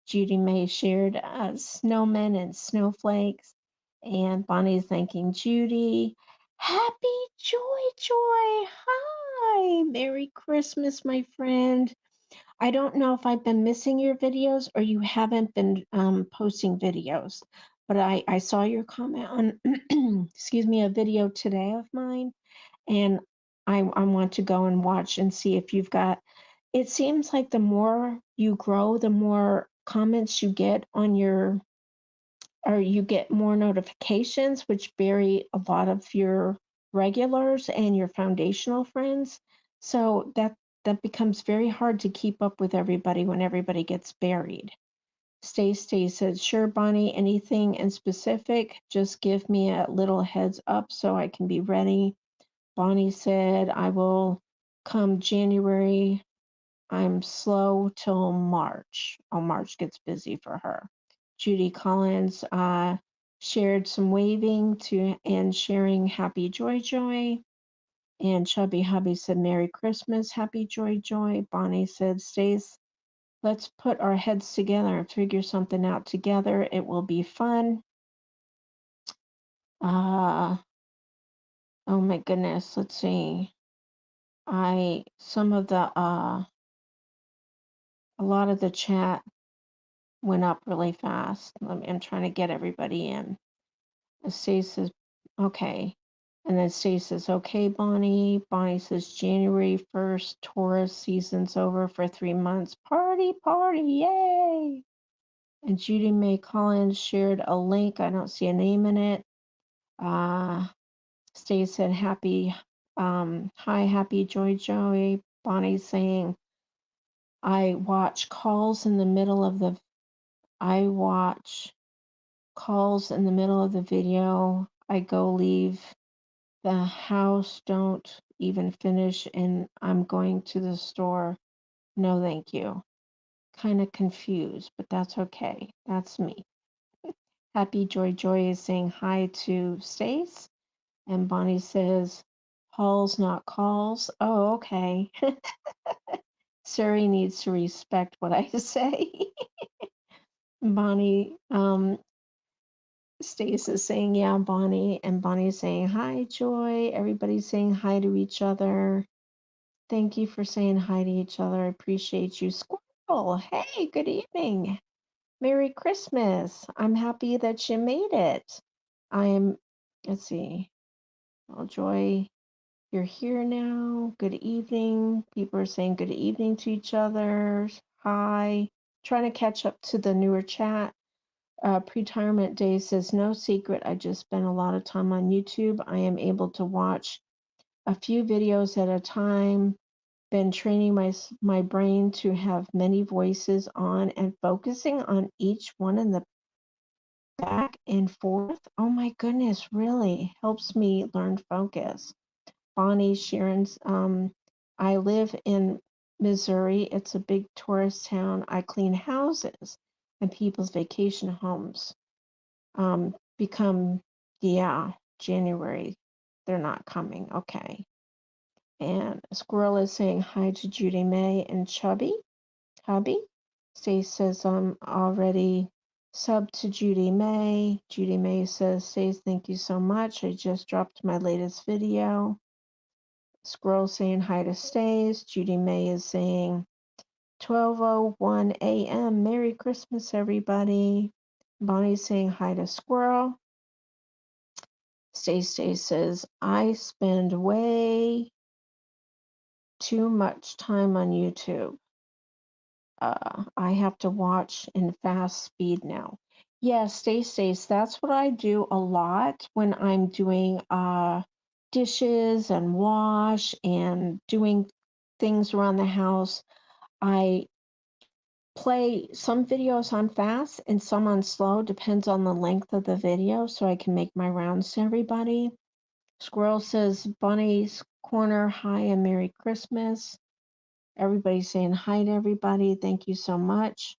Judy May shared snowmen and snowflakes. And Bonnie's thanking Judy. Happy Joy. Hi. Merry Christmas, my friend. I don't know if I've been missing your videos or you haven't been posting videos, but I saw your comment on, excuse me, a video today of mine, and I want to go and watch and see if you've got, it seems like the more you grow, the more comments you get on your, or you get more notifications, which bury a lot of your regulars and your foundational friends. So that becomes very hard to keep up with everybody when everybody gets buried. Stay said, sure, Bonnie, anything in specific, just give me a little heads up so I can be ready. Bonnie said, I will come January. I'm slow till March. Oh, March gets busy for her. Judy Collins shared some waving to and sharing Happy Joy. And Chubby Hubby said, Merry Christmas, Happy Joy. Bonnie said, Stace, let's put our heads together and figure something out together. It will be fun. Oh my goodness, let's see. Some of the a lot of the chat went up really fast. I'm trying to get everybody in. Stace says, okay. And then Stace says, okay, Bonnie. Bonnie says, January 1st, Taurus season's over for 3 months. Party, yay! And Judy May Collins shared a link. I don't see a name in it. Stace said, hi, happy Joy. Bonnie saying, I watch calls in the middle of the, I watch calls in the middle of the video. I go leave the house, don't even finish, and I'm going to the store. No, thank you. Kind of confused, but that's okay. That's me. Happy Joy Joy is saying hi to Stace, and Bonnie says, Halls, not calls. Oh, okay. Suri needs to respect what I say. Bonnie, Stace is saying, yeah, Bonnie, and Bonnie's saying, hi, Joy. Everybody's saying hi to each other. Thank you for saying hi to each other. I appreciate you. Squirrel, hey, good evening. Merry Christmas. I'm happy that you made it. Let's see. Well, Joy, you're here now. Good evening. People are saying good evening to each other. Hi. Trying to catch up to the newer chat. Pretirement Day says, no secret. I just spend a lot of time on YouTube. I am able to watch a few videos at a time. Been training my brain to have many voices on and focusing on each one in the back and forth. Oh my goodness, really helps me learn focus. Bonnie, Sharon's, I live in Missouri. It's a big tourist town. I clean houses and people's vacation homes. Become, yeah, January. They're not coming. Okay. And Squirrel is saying hi to Judy May and Chubby Hubby. Stace says I'm already sub to Judy May. Judy May says thank you so much. I just dropped my latest video. Squirrel saying hi to Stace. Judy May is saying 12:01 a.m. Merry Christmas, everybody. Bonnie's saying hi to Squirrel. Stace says I spend way too much time on YouTube. I have to watch in fast speed now. Yeah, Stace, that's what I do a lot when I'm doing dishes and wash and doing things around the house. I play some videos on fast and some on slow, depends on the length of the video, so I can make my rounds to everybody. Squirrel says, Bunny's Corner, hi and Merry Christmas. Everybody's saying hi to everybody. Thank you so much.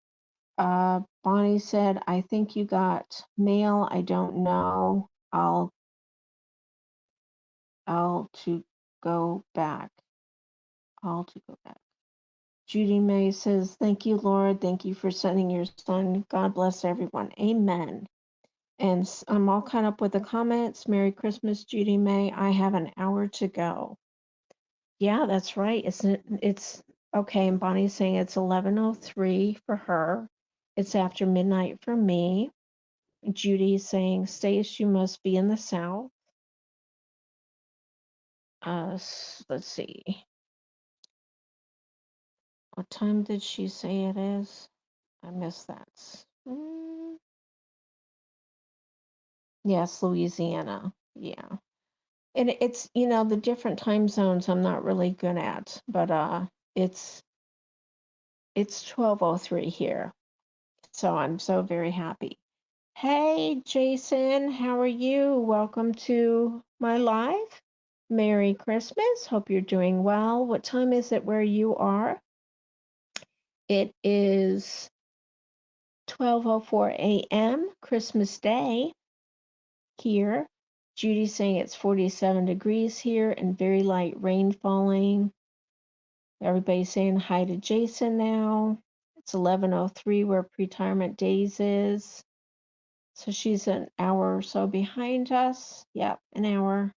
Bonnie said, I think you got mail. I don't know. I'll to go back. I'll to go back. Judy May says, thank you, Lord. Thank you for sending your son. God bless everyone. Amen. And I'm all caught up with the comments. Merry Christmas, Judy May. I have an hour to go. Yeah, that's right. It's okay. And Bonnie's saying it's 11:03 for her. It's after midnight for me. Judy saying, Stace, you must be in the South. Let's see. What time did she say it is? I missed that. Yes, Louisiana. Yeah. And it's, the different time zones I'm not really good at, but it's 12:03 here. So I'm so very happy. Hey, Jason, how are you? Welcome to my live. Merry Christmas. Hope you're doing well. What time is it where you are? It is 12:04 a.m. Christmas Day here. Judy's saying it's 47 degrees here and very light rain falling. Everybody's saying hi to Jason now. It's 11:03 where Pretirement Days is. So she's an hour or so behind us. Yep, an hour.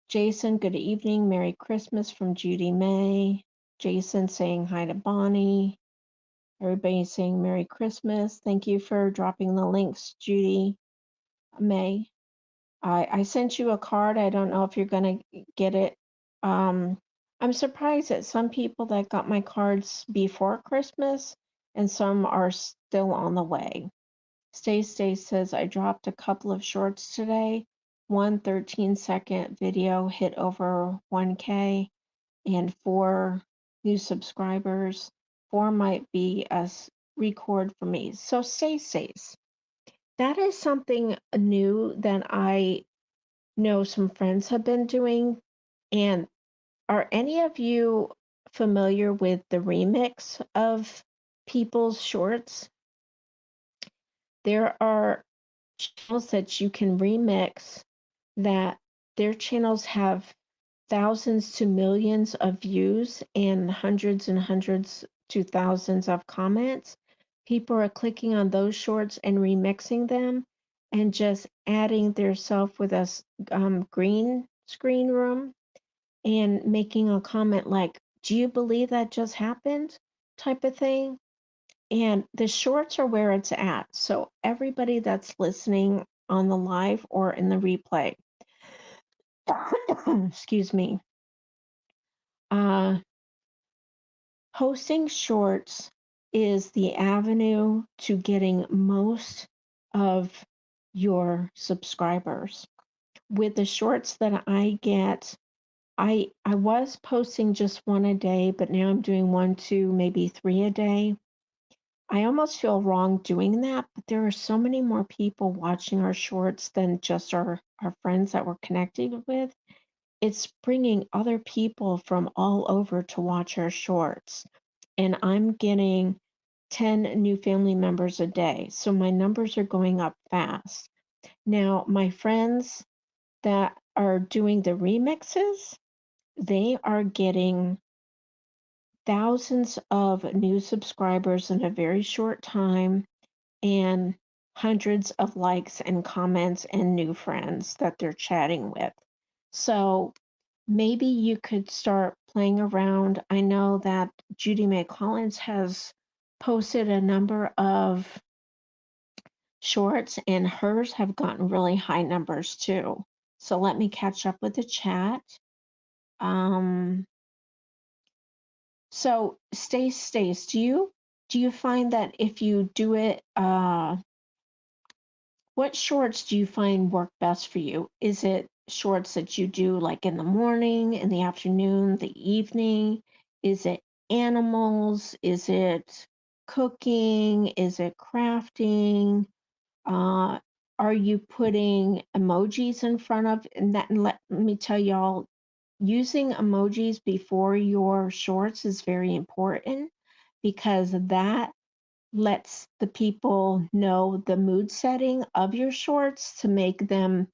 Jason, good evening. Merry Christmas from Judy May. Jason saying hi to Bonnie. Everybody's saying Merry Christmas. Thank you for dropping the links, Judy May. I sent you a card. I don't know if you're going to get it. I'm surprised at some people that got my cards before Christmas and some are still on the way. Stay says, I dropped a couple of shorts today. One 13-second video hit over 1K and 4 new subscribers. 4 might be a record for me. So stay safe. that is something new that I know some friends have been doing. And are any of you familiar with the remix of people's shorts? There are channels that you can remix that their channels have thousands to millions of views and hundreds to thousands of comments. People are clicking on those shorts and remixing them and just adding their self with a green screen room and making a comment like, "Do you believe that just happened?" type of thing. And the shorts are where it's at. So everybody that's listening on the live or in the replay, excuse me, uh, posting shorts is the avenue to getting most of your subscribers. With the shorts that I get, I was posting just one a day, but now I'm doing one, two, maybe three a day. I almost feel wrong doing that, but there are so many more people watching our shorts than just our friends that we're connected with. It's bringing other people from all over to watch our shorts. And I'm getting 10 new family members a day. So my numbers are going up fast. Now, my friends that are doing the remixes, they are getting thousands of new subscribers in a very short time and hundreds of likes and comments and new friends that they're chatting with. So maybe you could start playing around. I know that Judy Mae Collins has posted a number of shorts, and hers have gotten really high numbers too. So let me catch up with the chat. Um, so Stace, do you find that if you do it, what shorts do you find work best for you? Is it shorts that you do like in the morning, in the afternoon, the evening? Is it animals? Is it cooking? Is it crafting? Uh, are you putting emojis in front of and that? And let me tell y'all, using emojis before your shorts is very important because that lets the people know the mood setting of your shorts to make them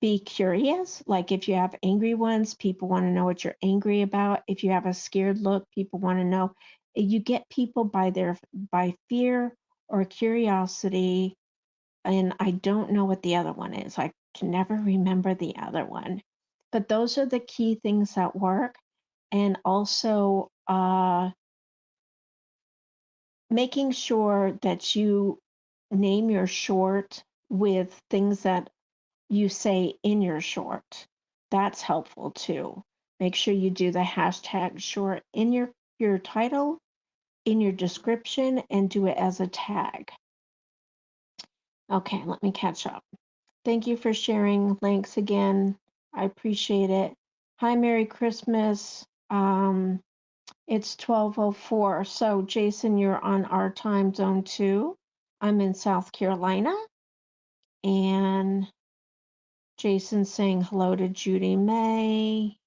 be curious. Like if you have angry ones, people want to know what you're angry about. If you have a scared look, people want to know. You get people by fear or curiosity, and I don't know what the other one is. I can never remember the other one. But those are the key things that work. And also making sure that you name your short with things that you say in your short. That's helpful too. Make sure you do the hashtag short in your title, in your description, and do it as a tag. Okay, let me catch up. Thank you for sharing. Thanks again. I appreciate it. Hi, Merry Christmas. It's 12:04. So, Jason, you're on our time zone too. I'm in South Carolina. And Jason's saying hello to Judy May.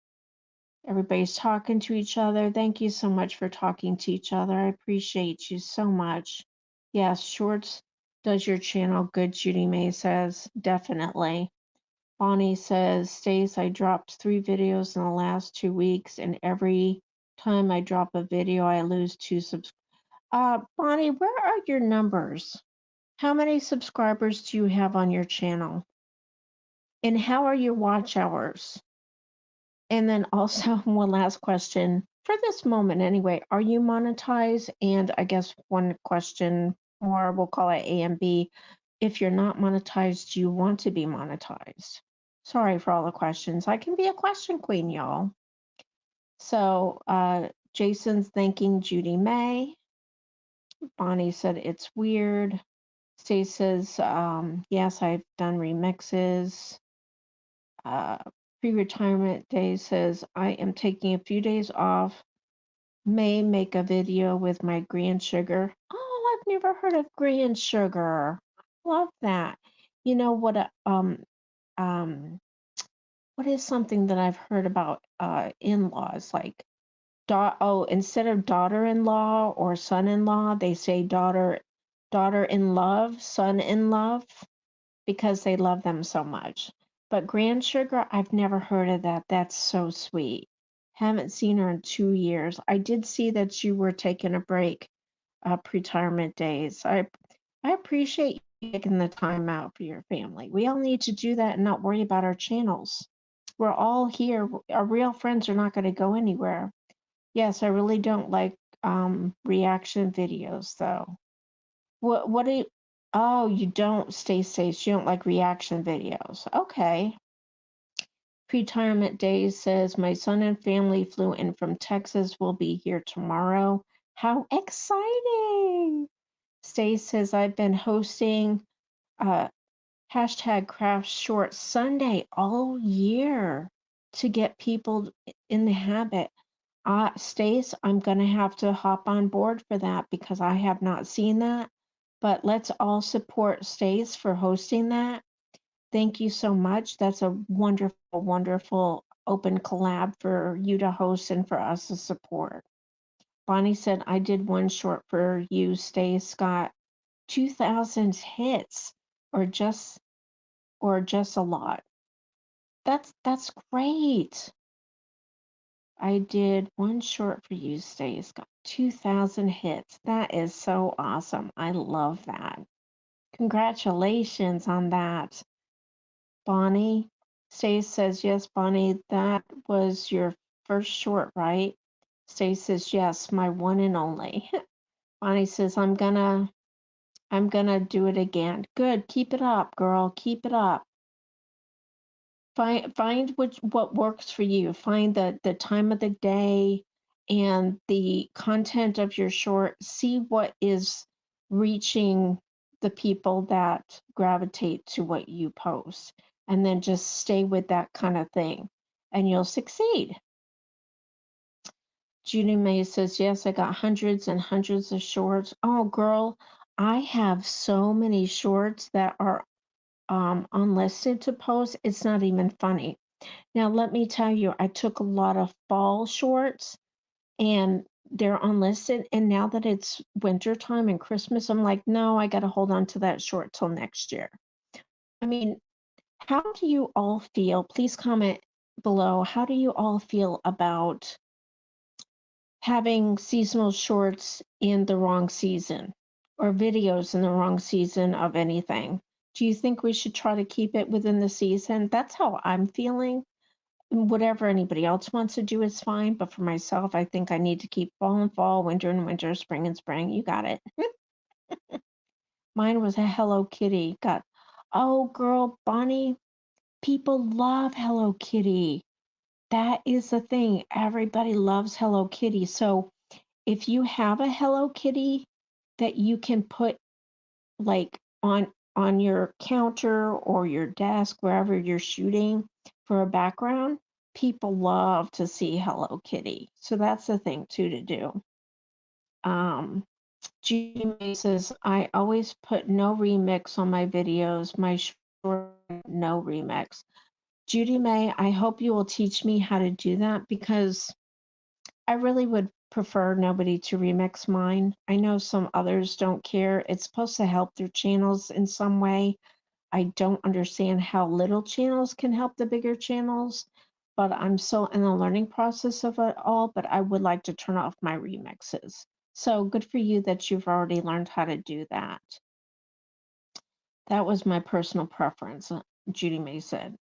Everybody's talking to each other. Thank you so much for talking to each other. I appreciate you so much. Yes, Shorts does your channel good, Judy May says. Definitely. Bonnie says, Stace, I dropped 3 videos in the last 2 weeks, and every time I drop a video, I lose 2 subs. Bonnie, where are your numbers? How many subscribers do you have on your channel? And how are your watch hours? And then also, one last question for this moment anyway, are you monetized? And I guess one question more, we'll call it A and B. If you're not monetized, do you want to be monetized? Sorry for all the questions. I can be a question queen, y'all. So Jason's thanking Judy May. Bonnie said it's weird. Stace says, yes, I've done remixes. Uh, Pre-retirement day says, I am taking a few days off. May make a video with my grand sugar. Oh, I've never heard of grand sugar. Love that. You know what? Um, what is something that I've heard about in-laws like instead of daughter-in-law or son-in-law, they say daughter-in-love, son-in-love because they love them so much. But Grand Sugar, I've never heard of that. That's so sweet. Haven't seen her in 2 years. I did see that you were taking a break, pre-retirement days. I appreciate you taking the time out for your family. We all need to do that and not worry about our channels. We're all here. Our real friends are not going to go anywhere. Yes, I really don't like reaction videos though. What do you, oh, you don't stay safe. You don't like reaction videos. Okay. Retirement Days says my son and family flew in from Texas. Will be here tomorrow. How exciting! Stace says I've been hosting uh hashtag craft short Sunday all year to get people in the habit. Stace, I'm going to have to hop on board for that because I have not seen that. But let's all support Stace for hosting that. Thank you so much. That's a wonderful, wonderful open collab for you to host and for us to support. Bonnie said, I did one short for you, Stace, got 2,000 hits or just a lot. That's great. I did one short for you, Stace. Got 2,000 hits. That is so awesome. I love that. Congratulations on that, Bonnie. Stace says, yes, Bonnie, that was your first short, right? Stace says, yes, my one and only. Bonnie says, I'm gonna do it again. Good. Keep it up, girl. Keep it up. Find what works for you. Find the time of the day and the content of your short. See what is reaching the people that gravitate to what you post, and then just stay with that kind of thing, and you'll succeed. Judy May says, yes, I got hundreds and hundreds of shorts. Oh, girl, I have so many shorts that are unlisted to post. It's not even funny. Now, let me tell you, I took a lot of fall shorts and they're unlisted. And now that it's winter time and Christmas, I'm like, no, I got to hold on to that short till next year. I mean, how do you all feel? Please comment below. How do you all feel about having seasonal shorts in the wrong season or videos in the wrong season of anything? Do you think we should try to keep it within the season? That's how I'm feeling. Whatever anybody else wants to do is fine, but for myself, I think I need to keep fall and fall, winter and winter, spring and spring. You got it. Mine was a Hello Kitty. Got, oh girl, Bonnie, people love Hello Kitty. That is the thing. Everybody loves Hello Kitty. So if you have a Hello Kitty that you can put like on your counter or your desk wherever you're shooting for a background, people love to see Hello Kitty. So that's the thing too to do. Judy May says, I always put no remix on my videos. My short no remix. Judy May, I hope you will teach me how to do that because I really would prefer nobody to remix mine. I know some others don't care. It's supposed to help their channels in some way. I don't understand how little channels can help the bigger channels, but I'm still in the learning process of it all, but I would like to turn off my remixes. So good for you that you've already learned how to do that. That was my personal preference, Judy May said.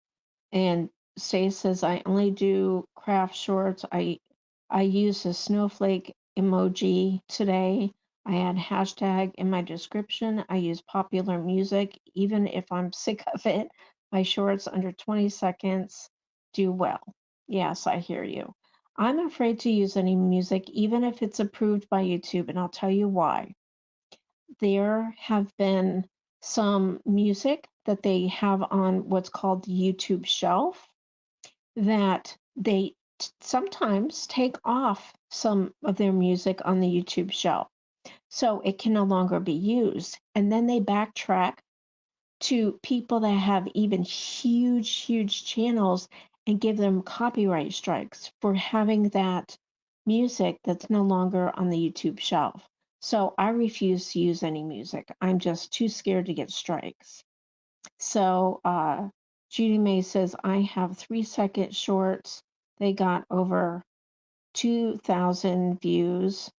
And Stay says, I only do craft shorts. I use a snowflake emoji today. I add hashtag in my description. I use popular music, even if I'm sick of it. My shorts under 20 seconds do well. Yes, I hear you. I'm afraid to use any music, even if it's approved by YouTube, and I'll tell you why. There have been some music that they have on what's called the YouTube shelf that they sometimes take off some of their music on the YouTube shelf. So it can no longer be used. And then they backtrack to people that have even huge, huge channels and give them copyright strikes for having that music that's no longer on the YouTube shelf. So I refuse to use any music. I'm just too scared to get strikes. So Judy May says, I have 3-second shorts. They got over 2,000 views.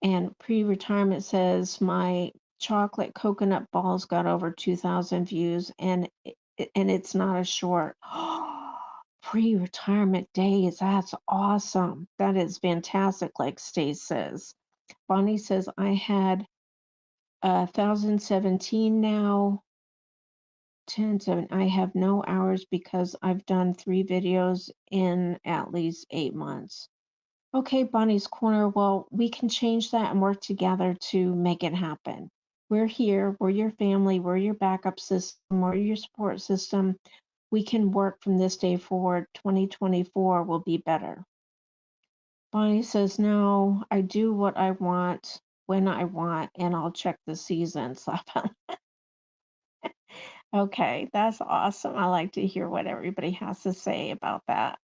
And pre-retirement says, my chocolate coconut balls got over 2,000 views, and it's not a short. Pre-retirement days, that's awesome. That is fantastic, like Stace says. Bonnie says, I had 1,017 now. 10, 7. I have no hours because I've done 3 videos in at least 8 months. Okay, Bonnie's Corner. Well, we can change that and work together to make it happen. We're here. We're your family. We're your backup system. We're your support system. We can work from this day forward. 2024 will be better. Bonnie says, no, I do what I want when I want, and I'll check the seasons. Okay, that's awesome. I like to hear what everybody has to say about that.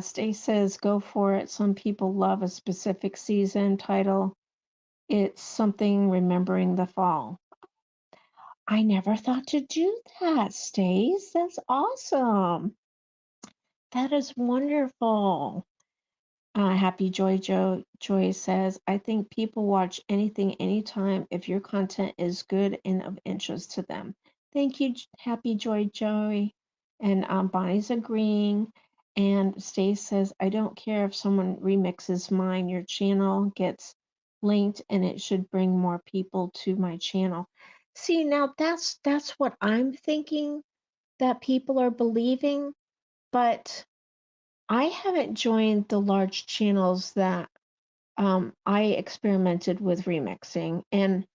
Stace says, go for it. Some people love a specific season title. It's something remembering the fall. I never thought to do that, Stace. That's awesome. That is wonderful. Happy Joy says, I think people watch anything anytime if your content is good and of interest to them. Thank you, Happy Joy. And Bonnie's agreeing. And Stace says, I don't care if someone remixes mine. Your channel gets linked and it should bring more people to my channel. See, now that's what I'm thinking that people are believing, but I haven't joined the large channels that I experimented with remixing, and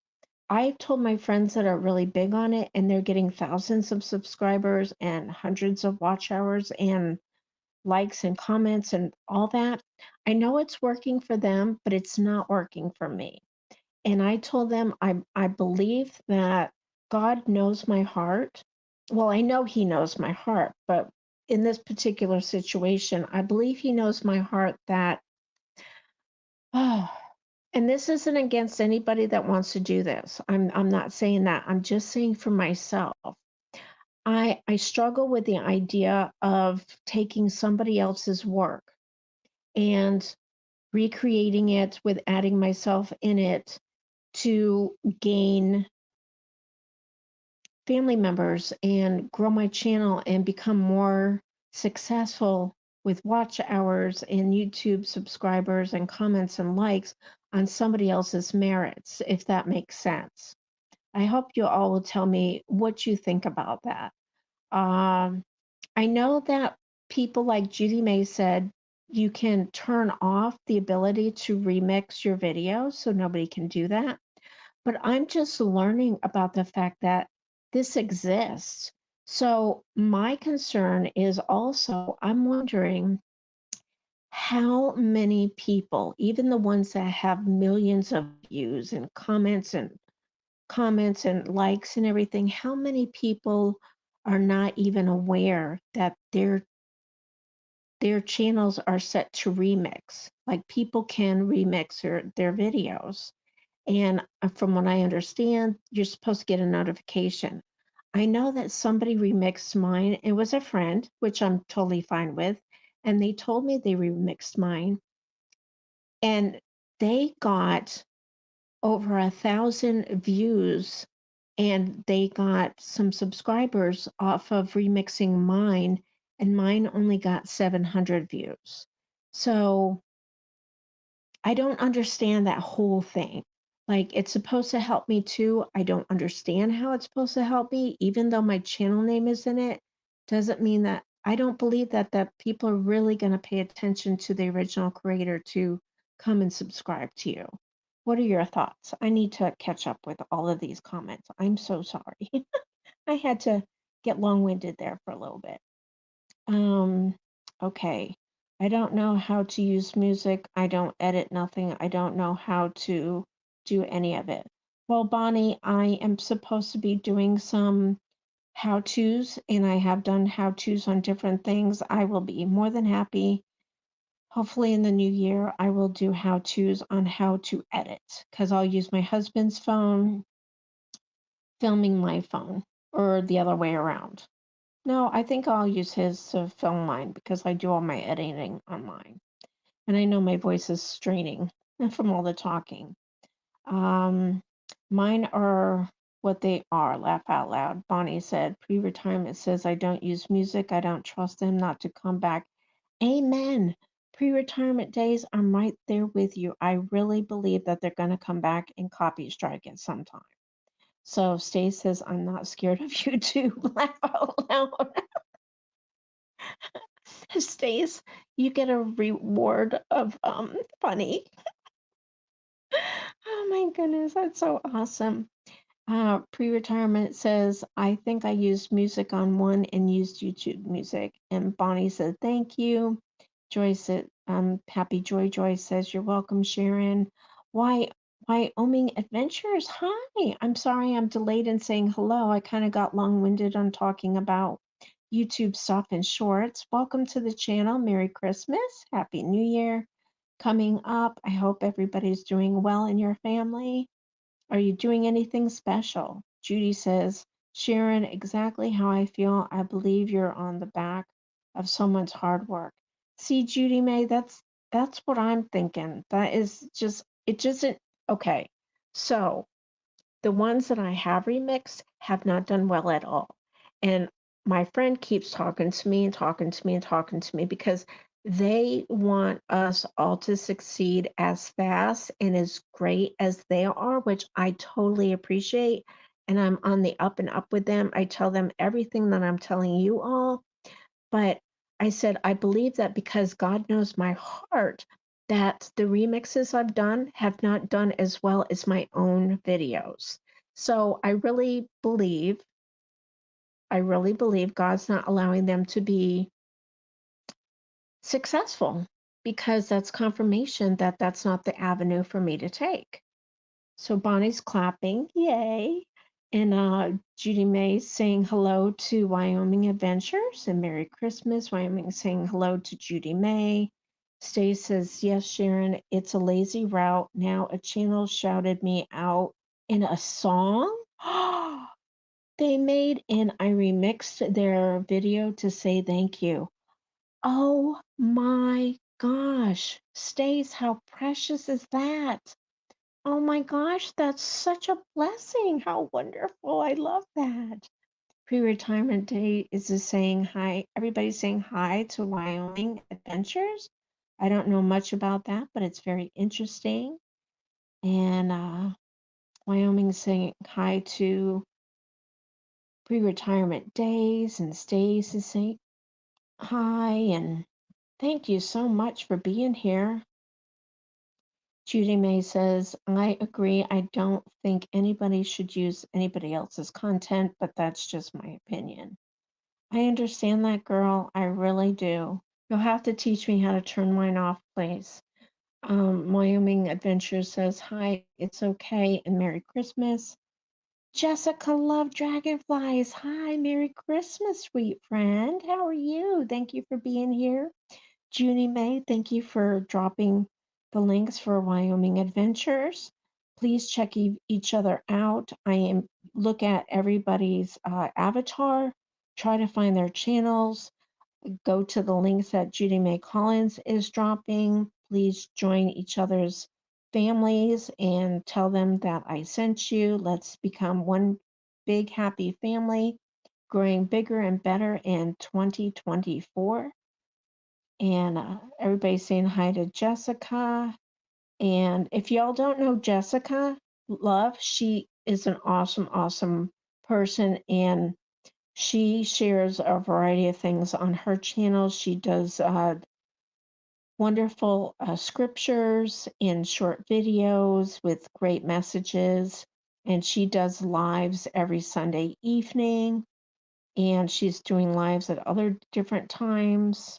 I've told my friends that are really big on it, and they're getting thousands of subscribers and hundreds of watch hours and likes and comments and all that. I know it's working for them, but it's not working for me. And I told them I believe that God knows my heart. Well, I know He knows my heart, but in this particular situation, I believe He knows my heart that, oh, and this isn't against anybody that wants to do this. I'm not saying that. I'm just saying for myself. I struggle with the idea of taking somebody else's work and recreating it with adding myself in it to gain family members and grow my channel and become more successful with watch hours and YouTube subscribers and comments and likes on somebody else's merits, if that makes sense. I hope you all will tell me what you think about that. Um, I know that people like Judy May said you can turn off the ability to remix your videos, so nobody can do that. But I'm just learning about the fact that this exists. So my concern is also, I'm wondering how many people, even the ones that have millions of views and comments and likes and everything, how many people are not even aware that their channels are set to remix. Like people can remix their videos. And from what I understand, you're supposed to get a notification. I know that somebody remixed mine. It was a friend, which I'm totally fine with. And they told me they remixed mine. And they got over 1,000 views and they got some subscribers off of remixing mine. And mine only got 700 views. So I don't understand that whole thing. Like, it's supposed to help me too. I don't understand how it's supposed to help me, even though my channel name is in it. Doesn't mean that I don't believe that people are really going to pay attention to the original creator to come and subscribe to you. What are your thoughts? I need to catch up with all of these comments. I'm so sorry. I had to get long-winded there for a little bit. Okay. I don't know how to use music. I don't edit nothing. I don't know how to do any of it. Well, Bonnie, I am supposed to be doing some how-tos, and I have done how-tos on different things. I will be more than happy. Hopefully, in the new year, I will do how-tos on how to edit because I'll use my husband's phone, filming my phone, or the other way around. No, I think I'll use his to film mine because I do all my editing on mine. And I know my voice is straining from all the talking. Um, Mine are what they are. Laugh out loud. Bonnie said, pre retirement says, I don't use music. I don't trust them not to come back. Amen. Pre retirement days, I'm right there with you. I really believe that they're going to come back and copy strike at some time. So Stace says, I'm not scared of you too. Laugh out loud. Stace, you get a reward of funny. Oh my goodness, that's so awesome. Pre-retirement says, I think I used music on one and used YouTube music. And Bonnie said, thank you. Joy said, Happy Joy says, you're welcome, Sharon. Why, Wyoming Adventures? Hi. I'm sorry I'm delayed in saying hello. I kind of got long-winded on talking about YouTube stuff and shorts. Welcome to the channel. Merry Christmas. Happy New Year. Coming up. I hope everybody's doing well in your family. Are you doing anything special? Judy says, Sharon, exactly how I feel. I believe you're on the back of someone's hard work. See, Judy May, that's what I'm thinking. That is just it doesn't okay. So the ones that I have remixed have not done well at all. And my friend keeps talking to me and talking to me and talking to me because they want us all to succeed as fast and as great as they are, which I totally appreciate. And I'm on the up and up with them. I tell them everything that I'm telling you all, but I said, I believe that because God knows my heart, that the remixes I've done have not done as well as my own videos. So I really believe God's not allowing them to be successful because that's confirmation that that's not the avenue for me to take. So Bonnie's clapping, yay. And Judy May saying hello to Wyoming Adventures and Merry Christmas. Wyoming saying hello to Judy May. Stace says, yes, Sharon, it's a lazy route. Now a channel shouted me out in a song they made, and I remixed their video to say thank you. Oh my gosh, Stace, how precious is that? Oh my gosh, that's such a blessing. How wonderful. I love that. Pre-retirement day is just saying hi. Everybody's saying hi to Wyoming Adventures. I don't know much about that, but it's very interesting. And Wyoming saying hi to pre-retirement days, and Stace is saying hi. And thank you so much for being here. Judy May says, I agree. I don't think anybody should use anybody else's content, but that's just my opinion. I understand that, girl. I really do. You'll have to teach me how to turn mine off, please. Wyoming Adventure says, hi, it's okay, and Merry Christmas. Jessica Love Dragonflies. Hi, Merry Christmas, sweet friend. How are you? Thank you for being here. Junie May, thank you for dropping the links for Wyoming Adventures. Please check each other out. Look at everybody's avatar, try to find their channels, go to the links that Judy May Collins is dropping. Please join each other's families and tell them that I sent you. Let's become one big happy family, growing bigger and better in 2024. And everybody's saying hi to Jessica. And if y'all don't know Jessica Love, she is an awesome, awesome person. And she shares a variety of things on her channel. She does wonderful scriptures and short videos with great messages. And she does lives every Sunday evening. And she's doing lives at other different times.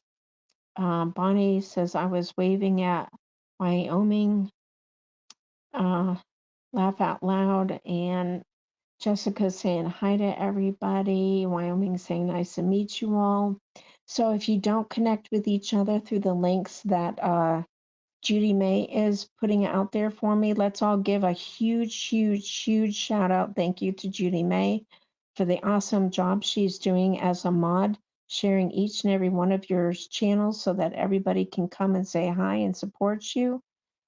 Bonnie says, I was waving at Wyoming. Uh, laugh out loud. And Jessica saying hi to everybody. Wyoming saying nice to meet you all. So if you don't connect with each other through the links that Judy May is putting out there for me, let's all give a huge, huge, huge shout out. Thank you to Judy May for the awesome job she's doing as a mod, sharing each and every one of your channels so that everybody can come and say hi and support you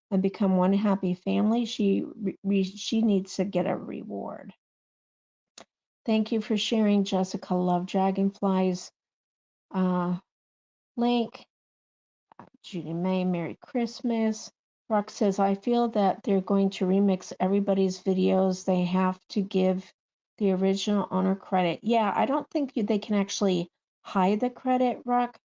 and become one happy family. She needs to get a reward. Thank you for sharing, Jessica. Love Dragonflies. Link. Judy May, Merry Christmas. Rock says, I feel that they're going to remix everybody's videos. They have to give the original owner credit. Yeah, I don't think they can actually hide the credit, Rock.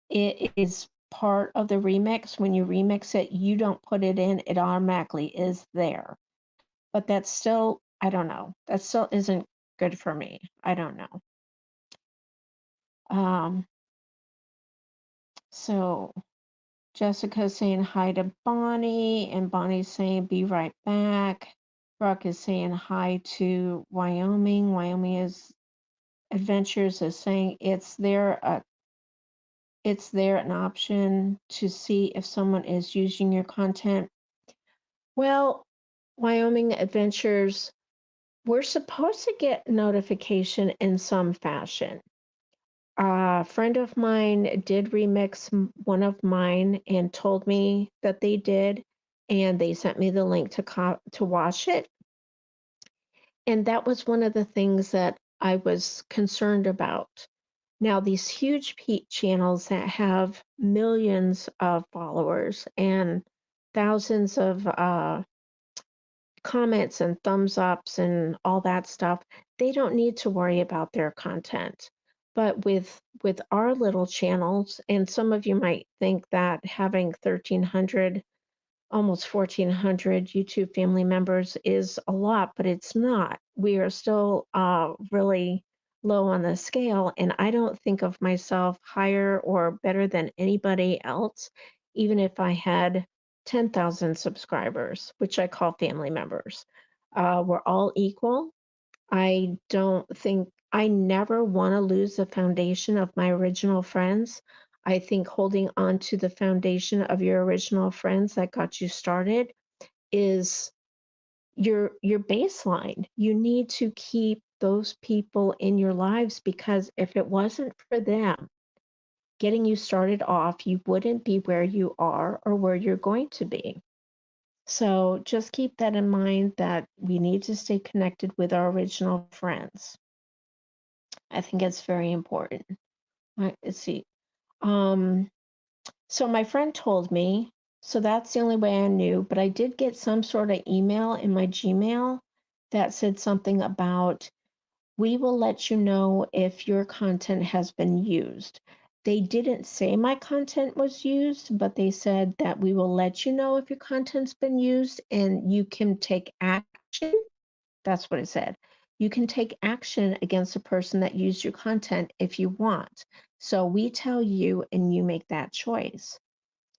It is part of the remix. When you remix it, you don't put it in, it automatically is there. But that's still, I don't know. That still isn't good for me. I don't know. So Jessica's saying hi to Bonnie, and Bonnie's saying be right back. Rock is saying hi to Wyoming. Wyoming is Adventures is saying it's there an option to see if someone is using your content. Well, Wyoming Adventures, we're supposed to get notification in some fashion. A friend of mine did remix one of mine and told me that they did, and they sent me the link to watch it. And that was one of the things that I was concerned about. Now, these huge channels that have millions of followers and thousands of comments and thumbs ups and all that stuff, they don't need to worry about their content. But with our little channels, and some of you might think that having 1,300, almost 1,400 YouTube family members is a lot, but it's not. We are still really low on the scale, and I don't think of myself higher or better than anybody else, even if I had 10,000 subscribers, which I call family members. We're all equal. I don't think I never want to lose the foundation of my original friends. I think holding on to the foundation of your original friends that got you started is your baseline. You need to keep those people in your lives because if it wasn't for them getting you started off, you wouldn't be where you are or where you're going to be. So just keep that in mind that we need to stay connected with our original friends. I think it's very important. Let's see. Um, so my friend told me, so that's the only way I knew, but I did get some sort of email in my Gmail that said something about, we will let you know if your content has been used. They didn't say my content was used, but they said that we will let you know if your content's been used and you can take action. That's what it said. You can take action against the person that used your content if you want. So we tell you and you make that choice.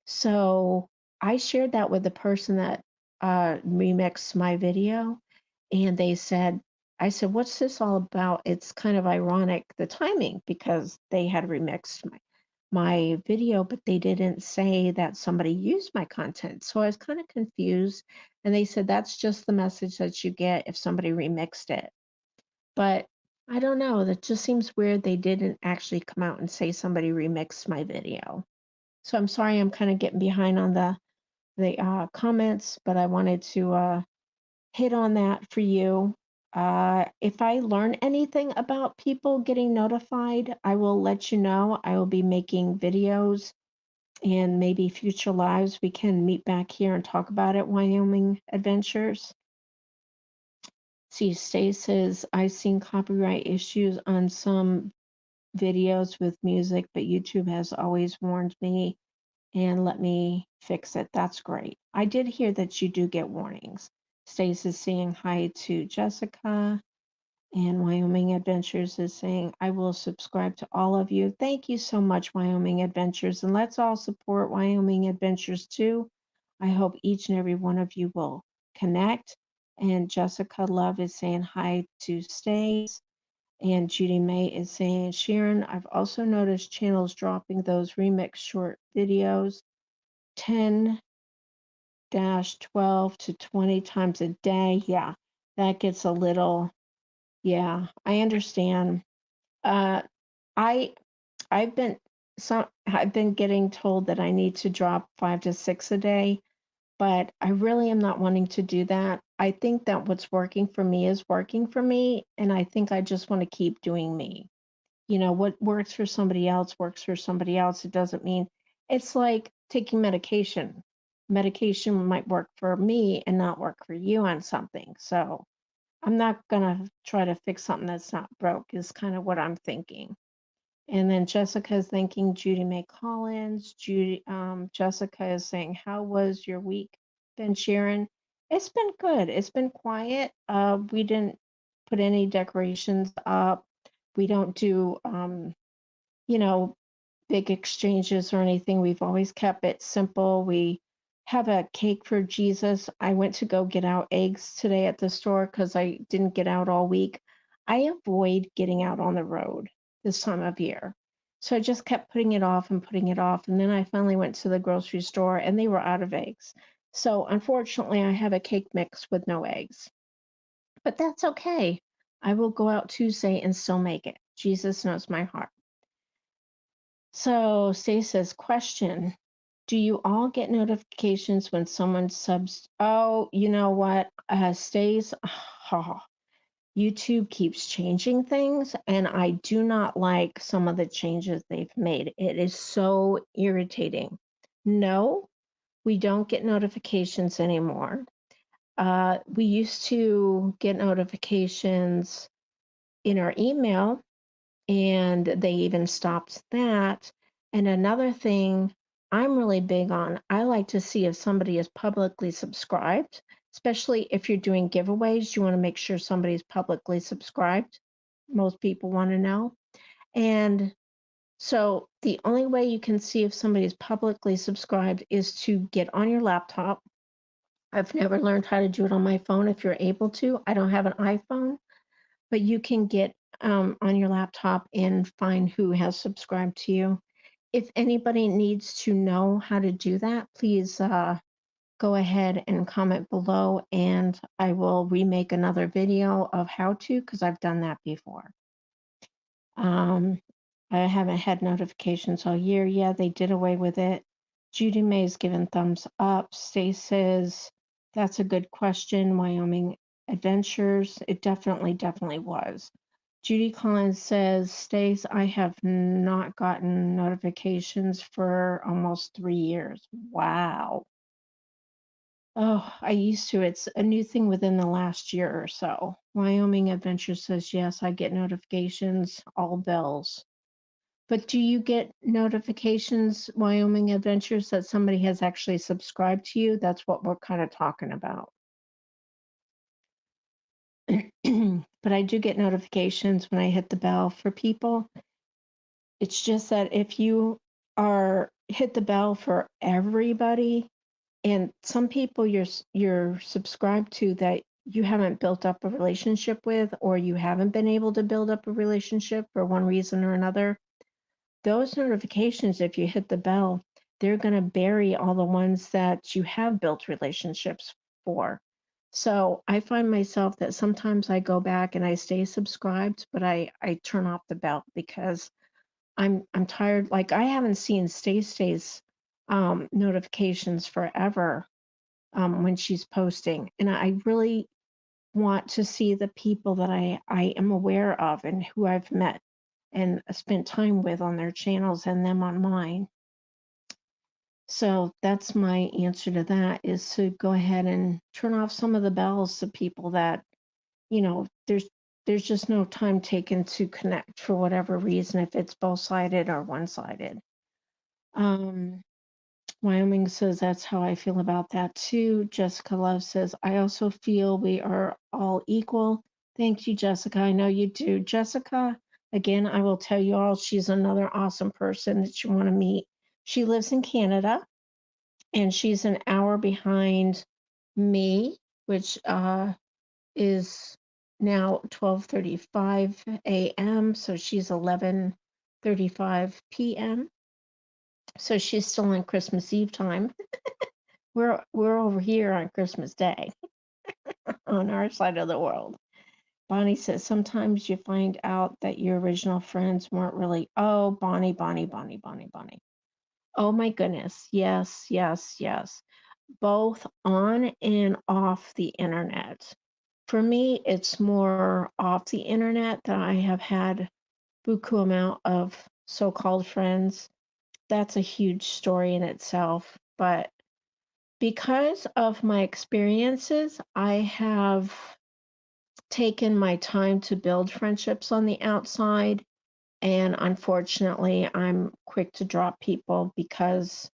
So I shared that with the person that remixed my video, and they said, I said, what's this all about? It's kind of ironic, the timing, because they had remixed my video, but they didn't say that somebody used my content. So I was kind of confused. And they said, that's just the message that you get if somebody remixed it. But I don't know, that just seems weird. They didn't actually come out and say somebody remixed my video. So I'm sorry, I'm kind of getting behind on the comments, but I wanted to hit on that for you. If I learn anything about people getting notified, I will let you know. I will be making videos and maybe future lives. We can meet back here and talk about it, Wyoming Adventures. See, Stay says, I've seen copyright issues on some videos with music, but YouTube has always warned me and let me fix it. That's great. I did hear that you do get warnings. Stace is saying hi to Jessica, and Wyoming Adventures is saying, I will subscribe to all of you. Thank you so much, Wyoming Adventures, and let's all support Wyoming Adventures too. I hope each and every one of you will connect And Jessica Love is saying hi to Stays. And Judy May is saying, Sharon, I've also noticed channels dropping those remix short videos 10 12 to 20 times a day. Yeah, that gets a little, yeah, I understand. Uh, I I've been I've been getting told that I need to drop 5 to 6 a day, but I really am not wanting to do that. I think that what's working for me is working for me, and I think I just want to keep doing me. What works for somebody else works for somebody else. It doesn't mean it's like taking medication. Medication might work for me and not work for you on something. So I'm not gonna try to fix something that's not broke, is kind of what I'm thinking. And then Jessica is thanking Judy May Collins. Jessica is saying, "How was your week, Ben Sharon?" It's been good. It's been quiet. We didn't put any decorations up. We don't do, you know, big exchanges or anything. We've always kept it simple. We have a cake for Jesus. I went to go get out eggs today at the store because I didn't get out all week. I avoid getting out on the road this time of year. So I just kept putting it off and putting it off. And then I finally went to the grocery store and they were out of eggs. So unfortunately, I have a cake mix with no eggs, but that's okay. I will go out Tuesday and still make it. Jesus knows my heart. So Stace says, question, do you all get notifications when someone subs? Oh, you know what? Stace, YouTube keeps changing things, and I do not like some of the changes they've made. It is so irritating. No, we don't get notifications anymore. We used to get notifications in our email, and they even stopped that. And another thing I'm really big on, I like to see if somebody is publicly subscribed, especially if you're doing giveaways. You want to make sure somebody's publicly subscribed. Most people want to know. And so the only way you can see if somebody's publicly subscribed is to get on your laptop. I've never learned how to do it on my phone if you're able to. I don't have an iPhone, but you can get on your laptop and find who has subscribed to you. If anybody needs to know how to do that, please go ahead and comment below, and I will remake another video of how to, because I've done that before. Um, I haven't had notifications all year. Yeah, they did away with it. Judy May's given thumbs up. Stace says, that's a good question. Wyoming Adventures. It definitely was. Judy Collins says, Stace, I have not gotten notifications for almost 3 years. Wow. Oh, I used to. It's a new thing within the last year or so. Wyoming Adventure says, yes, I get notifications, all bells. But do you get notifications, Wyoming Adventures, that somebody has actually subscribed to you? That's what we're kind of talking about. But I do get notifications when I hit the bell for people. It's just that if you are hit the bell for everybody, and some people you're subscribed to that you haven't built up a relationship with, or you haven't been able to build up a relationship for one reason or another, those notifications, if you hit the bell, they're going to bury all the ones that you have built relationships for. So I find myself that sometimes I go back and I stay subscribed, but I turn off the bell because I'm tired. Like I haven't seen Stay's notifications forever when she's posting, and I really want to see the people that I am aware of and who I've met and spent time with on their channels and them on mine. So that's my answer to that, is to go ahead and turn off some of the bells to people that, there's just no time taken to connect for whatever reason, if it's both-sided or one-sided. Wyoming says, that's how I feel about that too. Jessica Love says, I also feel we are all equal. Thank you, Jessica. I know you do. Jessica, again, I will tell you all, she's another awesome person that you want to meet. She lives in Canada, and she's an hour behind me, which is now 12:35 a.m., so she's 11:35 p.m. So she's still on Christmas Eve time. We're over here on Christmas Day on our side of the world. Bonnie says sometimes you find out that your original friends weren't really. Oh, Bonnie. Oh my goodness. Yes, yes, yes. Both on and off the internet. For me, it's more off the internet that I have had buku amount of so-called friends. That's a huge story in itself. But because of my experiences, I have taken my time to build friendships on the outside. And unfortunately, I'm quick to drop people because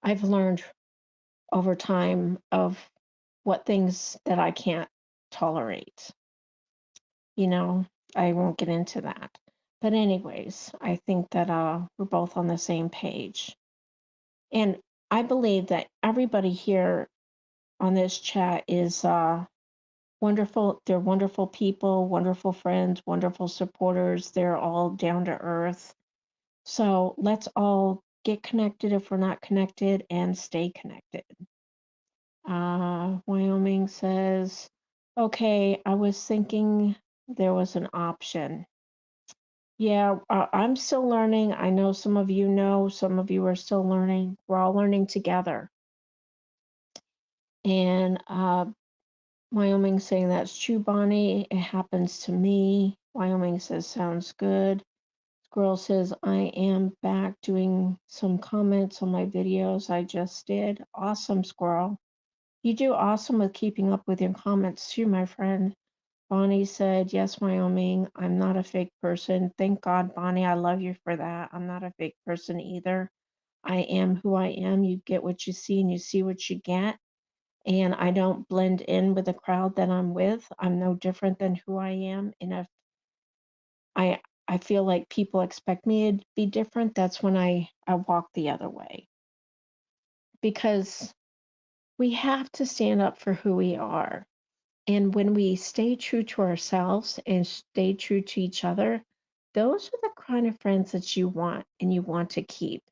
I've learned over time of what things that I can't tolerate. You know, I won't get into that. But anyways, I think that we're both on the same page. And I believe that everybody here on this chat is wonderful. They're wonderful people, wonderful friends, wonderful supporters. They're all down to earth. So let's all get connected if we're not connected and stay connected. Wyoming says, okay, I was thinking there was an option. Yeah, I'm still learning. I know some of you know, some of you are still learning. We're all learning together. And Wyoming saying that's true, Bonnie. It happens to me. Wyoming says sounds good. Squirrel says I am back doing some comments on my videos I just did. Awesome, Squirrel. You do awesome with keeping up with your comments too, my friend. Bonnie said, yes, Wyoming, I'm not a fake person. Thank God, Bonnie, I love you for that. I'm not a fake person either. I am who I am. You get what you see and you see what you get. And I don't blend in with the crowd that I'm with. I'm no different than who I am. And if I feel like people expect me to be different, that's when I walk the other way. Because we have to stand up for who we are. And when we stay true to ourselves and stay true to each other, those are the kind of friends that you want and you want to keep.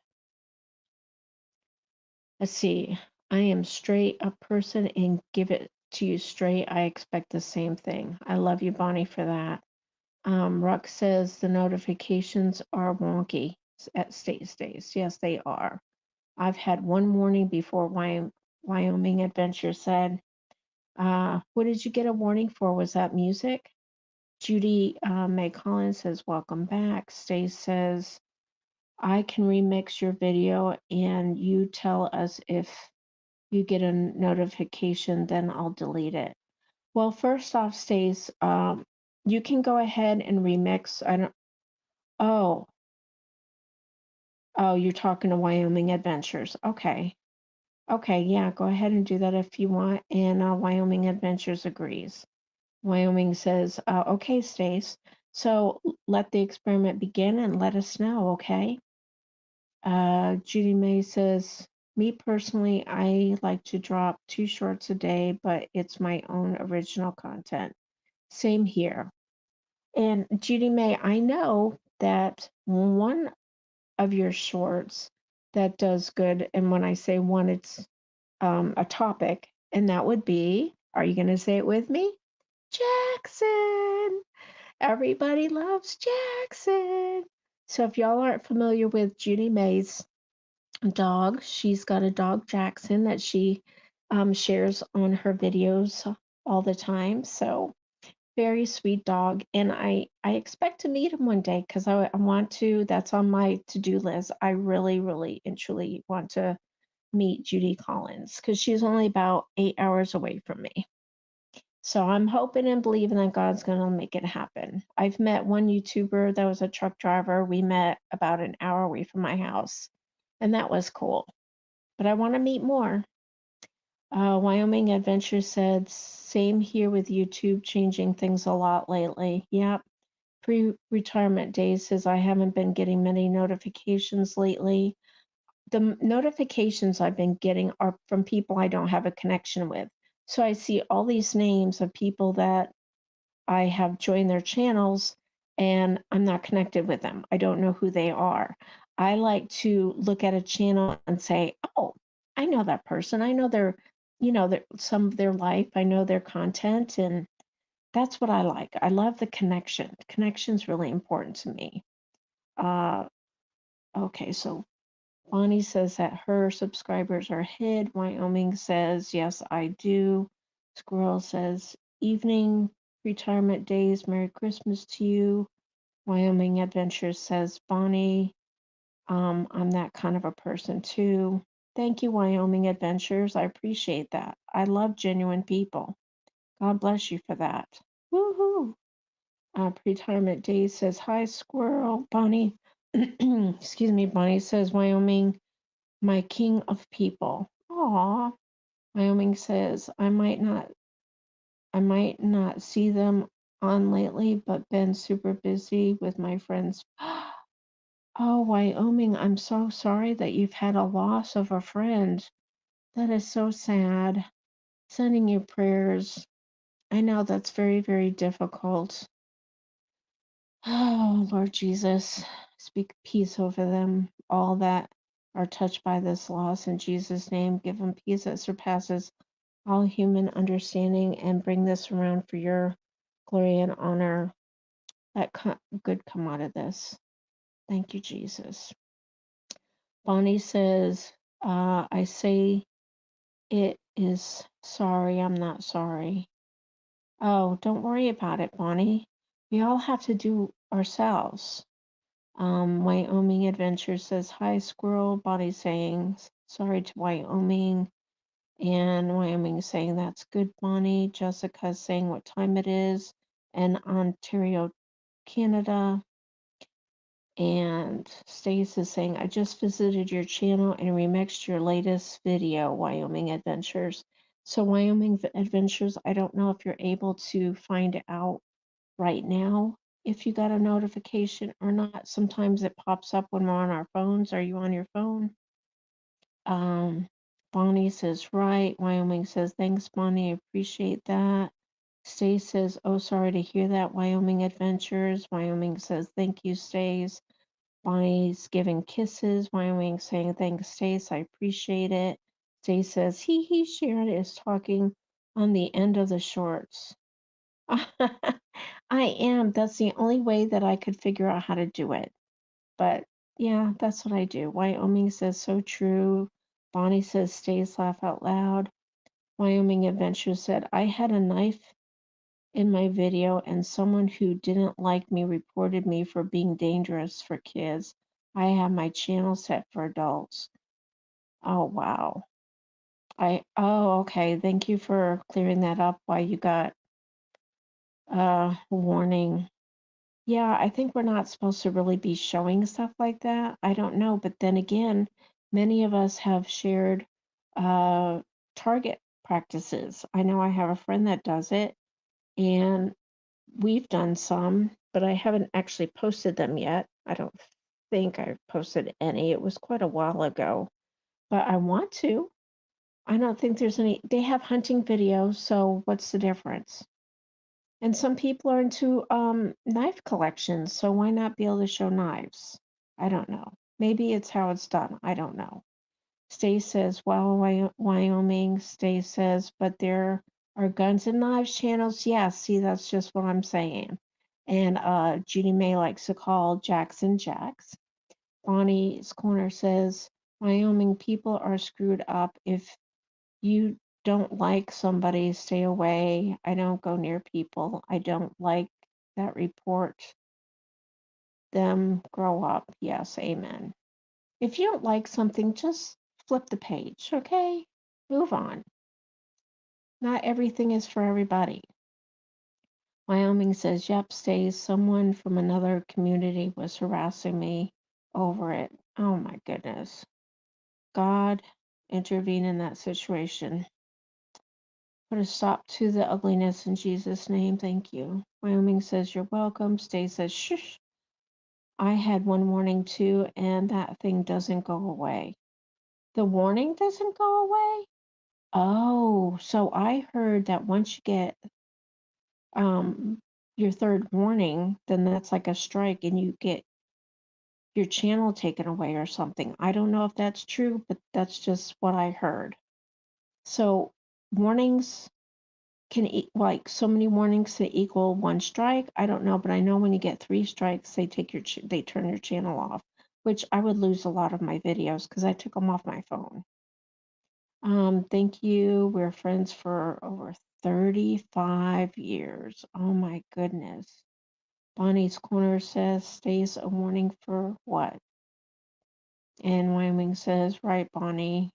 Let's see. I am straight up person and give it to you straight. I expect the same thing. I love you, Bonnie, for that. Ruck says the notifications are wonky at state stays. Yes, they are. I've had one warning before Wyoming Adventure said, what did you get a warning for? Was that music? Judy May Collins says, welcome back. Stace says, I can remix your video and you tell us if you get a notification, then I'll delete it. Well, first off, Stace, you can go ahead and remix. Oh, oh, you're talking to Wyoming Adventures. Okay. Okay, yeah, go ahead and do that if you want. And Wyoming Adventures agrees. Wyoming says, okay, Stace. So let the experiment begin and let us know, okay? Judy May says, me personally, I like to drop 2 shorts a day, but it's my own original content. Same here. And Judy May, I know that one of your shorts that does good, and when I say one, it's a topic, and that would be, are you going to say it with me? Jackson. Everybody loves Jackson. So if y'all aren't familiar with Judy May's dog, she's got a dog, Jackson, that she shares on her videos all the time. So very sweet dog. And I expect to meet him one day because I want to, that's on my to-do list. I really, really and truly want to meet Judy Collins because she's only about 8 hours away from me. So I'm hoping and believing that God's going to make it happen. I've met one YouTuber that was a truck driver. We met about an hour away from my house, and that was cool. But I want to meet more. Wyoming Adventure said, same here with YouTube, changing things a lot lately. Yep. Pre-retirement days says, I haven't been getting many notifications lately. The notifications I've been getting are from people I don't have a connection with. So I see all these names of people that I have joined their channels and I'm not connected with them. I don't know who they are. I like to look at a channel and say, "Oh, I know that person. I know some of their life. I know their content." And that's what I like. I love the connection. Connection's really important to me. Uh, okay, so Bonnie says that her subscribers are hid. Wyoming says, yes, I do. Squirrel says, evening, retirement days, Merry Christmas to you. Wyoming Adventures says, Bonnie, I'm that kind of a person too. Thank you, Wyoming Adventures. I appreciate that. I love genuine people. God bless you for that. Woohoo! Retirement Days says, hi, Squirrel. Bonnie, excuse me, Bonnie says, Wyoming, my king of people. Aw. Wyoming says, I might not see them on lately, but been super busy with my friends. Oh, Wyoming, I'm so sorry that you've had a loss of a friend. That is so sad. Sending you prayers. I know that's very, very difficult. Oh, Lord Jesus, speak peace over them, all that are touched by this loss. In Jesus' name, give them peace that surpasses all human understanding and bring this around for your glory and honor. Let good come out of this. Thank you, Jesus. Bonnie says, I say it is sorry. I'm not sorry. Oh, don't worry about it, Bonnie. We all have to do ourselves. Wyoming Adventure says, hi, Squirrel. Bonnie saying, sorry to Wyoming. And Wyoming saying, that's good, Bonnie. Jessica saying what time it is. And Ontario, Canada. And Stace is saying, I just visited your channel and remixed your latest video, Wyoming Adventures. So, Wyoming Adventures, I don't know if you're able to find out right now if you got a notification or not. Sometimes it pops up when we're on our phones. Are you on your phone? Um, Bonnie says, right. Wyoming says, thanks, Bonnie. I appreciate that. Stace says, oh, sorry to hear that, Wyoming Adventures. Wyoming says, thank you, Stace. Bonnie's giving kisses. Wyoming saying, thanks, Stace. I appreciate it. Stace says, Sharon is talking on the end of the shorts. I am. That's the only way that I could figure out how to do it. But yeah, that's what I do. Wyoming says so true. Bonnie says stays laugh out loud. Wyoming Adventure said, I had a knife in my video and someone who didn't like me reported me for being dangerous for kids. I have my channel set for adults. Oh wow. Okay. Thank you for clearing that up why you got warning. Yeah, I think we're not supposed to really be showing stuff like that. I don't know. But then again, many of us have shared uh, target practices. I know I have a friend that does it, and we've done some, but I haven't actually posted them yet. I don't think I've posted any. It was quite a while ago, but I want to. I don't think there's any. They have hunting videos, so what's the difference? And some people are into knife collections, so why not be able to show knives? I don't know. Maybe it's how it's done. I don't know. Stay says, well, Wyoming. Stay says, but there are guns and knives channels. Yeah, see, that's just what I'm saying. And Judy May likes to call Jackson Jacks. Bonnie's Corner says, Wyoming people are screwed up. If you don't like somebody, stay away. I don't go near people. I don't like that report them. Grow up. Yes, amen. If you don't like something, just flip the page, okay? Move on. Not everything is for everybody. Wyoming says, yep, stays. Someone from another community was harassing me over it. Oh my goodness. God, intervene in that situation. Put a stop to the ugliness in Jesus' name. Thank you. Wyoming says, you're welcome. Stay says, shush. I had one warning too, and that thing doesn't go away. The warning doesn't go away? Oh, so I heard that once you get um your third warning, then that's like a strike and you get your channel taken away or something. I don't know if that's true, but that's just what I heard. So warnings like so many warnings to equal one strike. I don't know, but I know when you get three strikes, they turn your channel off, which I would lose a lot of my videos because I took them off my phone. Thank you. We're friends for over 35 years. Oh my goodness. Bonnie's Corner says, stays a warning for what? And Wyoming says, right, Bonnie.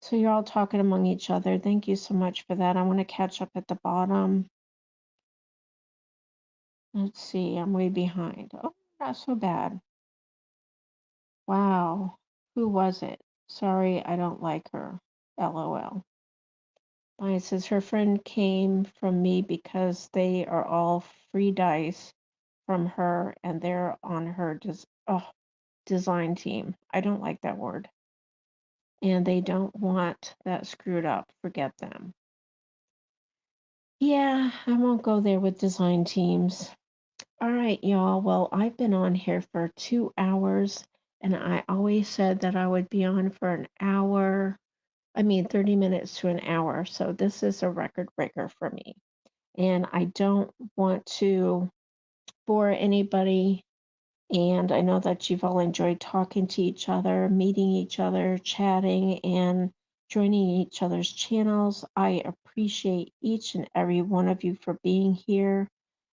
So you're all talking among each other. Thank you so much for that. I want to catch up at the bottom. Let's see, I'm way behind. Oh, not so bad. Wow. Who was it? Sorry, I don't like her. LOL. Bonnie says her friend came from me because they are all free dice from her and they're on her design team. I don't like that word. And they don't want that screwed up. Forget them. Yeah, I won't go there with design teams. All right, y'all. Well, I've been on here for 2 hours, and I always said that I would be on for an hour. I mean, 30 minutes to an hour. So this is a record breaker for me. And I don't want to bore anybody. And I know that you've all enjoyed talking to each other, meeting each other, chatting, and joining each other's channels. I appreciate each and every one of you for being here.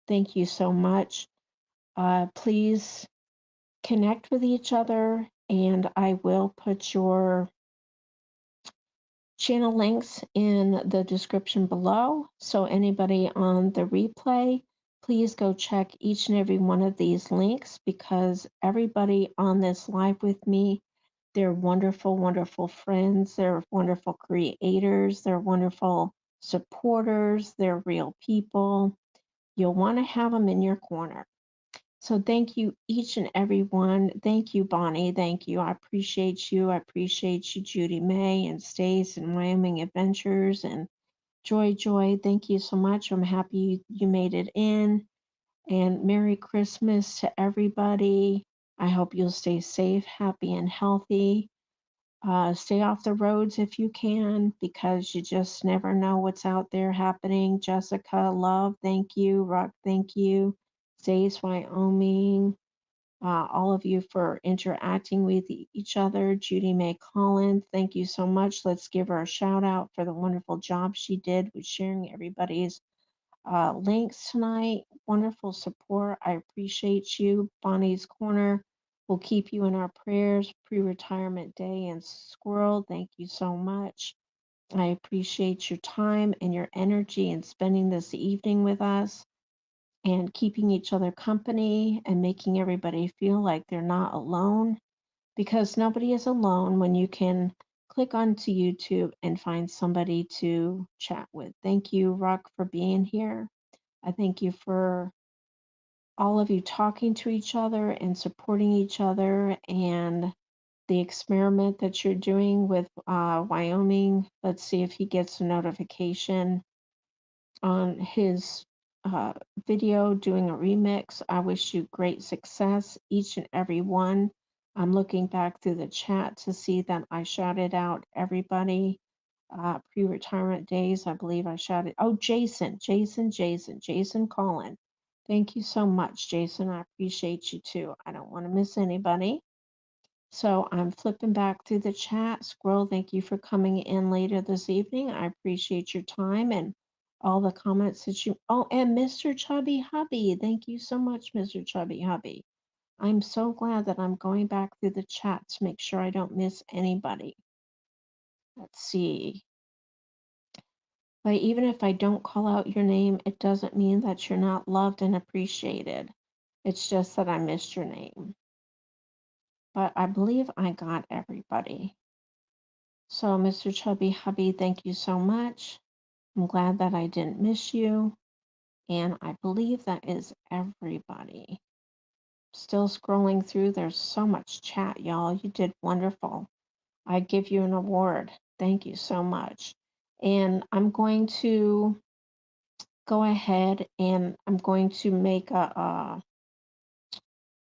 Thank you so much. Please connect with each other, and I will put your channel links in the description below. So anybody on the replay, please go check each and every one of these links because everybody on this live with me, they're wonderful, wonderful friends. They're wonderful creators. They're wonderful supporters. They're real people. You'll want to have them in your corner. So thank you, each and every one. Thank you, Bonnie. Thank you. I appreciate you. I appreciate you, Judy May and Stace and Wyoming Adventures and Joy. Thank you so much. I'm happy you made it in. And Merry Christmas to everybody. I hope you'll stay safe, happy, and healthy. Stay off the roads if you can because you just never know what's out there happening. Jessica, love, thank you. Rock, thank you. Stace, Wyoming, all of you for interacting with each other. Judy May Collins, thank you so much. Let's give her a shout out for the wonderful job she did with sharing everybody's links tonight. Wonderful support. I appreciate you. Bonnie's Corner will keep you in our prayers. Pre-retirement day and Squirrel, thank you so much. I appreciate your time and your energy in spending this evening with us and keeping each other company and making everybody feel like they're not alone because nobody is alone when you can click onto YouTube and find somebody to chat with. Thank you, Rock, for being here. I thank you for all of you talking to each other and supporting each other and the experiment that you're doing with Wyoming. Let's see if he gets a notification on his uh, video doing a remix. I wish you great success, each and every one. I'm looking back through the chat to see that I shouted out everybody. Pre-retirement days, I believe I shouted. Oh, Jason Collin. Thank you so much, Jason. I appreciate you too. I don't want to miss anybody. So I'm flipping back through the chat. Squirrel, thank you for coming in later this evening. I appreciate your time and all the comments that you. Oh, and Mr. Chubby Hubby. Thank you so much, Mr. Chubby Hubby. I'm so glad that I'm going back through the chat to make sure I don't miss anybody. Let's see. But even if I don't call out your name, it doesn't mean that you're not loved and appreciated. It's just that I missed your name. But I believe I got everybody. So, Mr. Chubby Hubby, thank you so much. I'm glad that I didn't miss you. And I believe that is everybody. Still scrolling through, there's so much chat, y'all. You did wonderful. I give you an award. Thank you so much. And I'm going to go ahead and I'm going to make a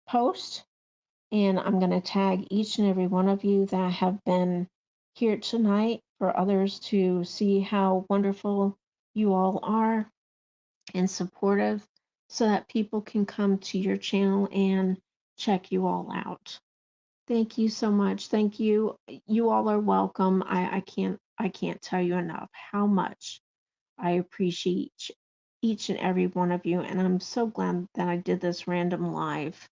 post and I'm going to tag each and every one of you that have been here tonight for others to see how wonderful you all are and supportive so that people can come to your channel and check you all out. Thank you so much. Thank you. You all are welcome. I can't tell you enough how much I appreciate each and every one of you, and I'm so glad that I did this random live.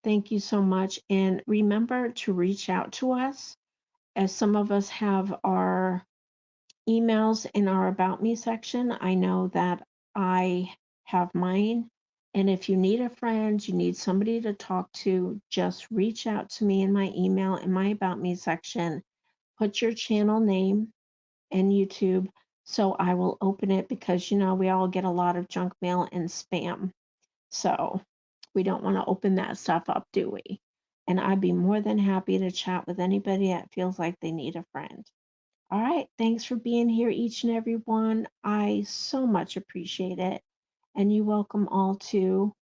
Thank you so much. And remember to reach out to us, as some of us have our emails in our About Me section. I know that I have mine. And if you need a friend, you need somebody to talk to, just reach out to me in my email in my About Me section. Put your channel name and YouTube so I will open it because we all get a lot of junk mail and spam. So we don't want to open that stuff up, do we? And I'd be more than happy to chat with anybody that feels like they need a friend. All right, thanks for being here, each and every one. I so much appreciate it. And you welcome all too.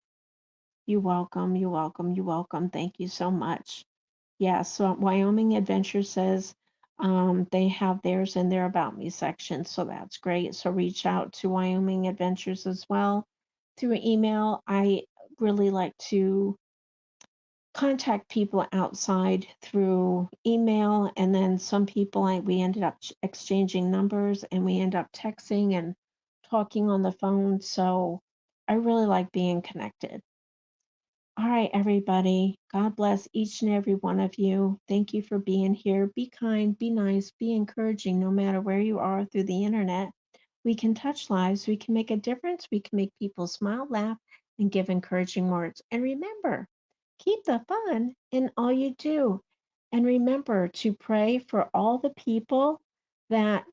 You welcome, you welcome, you welcome. Thank you so much. Yeah, so Wyoming Adventure says they have theirs in their About Me section, so that's great. So reach out to Wyoming Adventures as well through email. I really like to contact people outside through email, and then some people we ended up exchanging numbers and we end up texting and talking on the phone. So I really like being connected. All right, everybody. God bless each and every one of you. Thank you for being here. Be kind, be nice, be encouraging no matter where you are through the internet. We can touch lives, we can make a difference, we can make people smile, laugh, and give encouraging words. And remember, keep the fun in all you do. And remember to pray for all the people that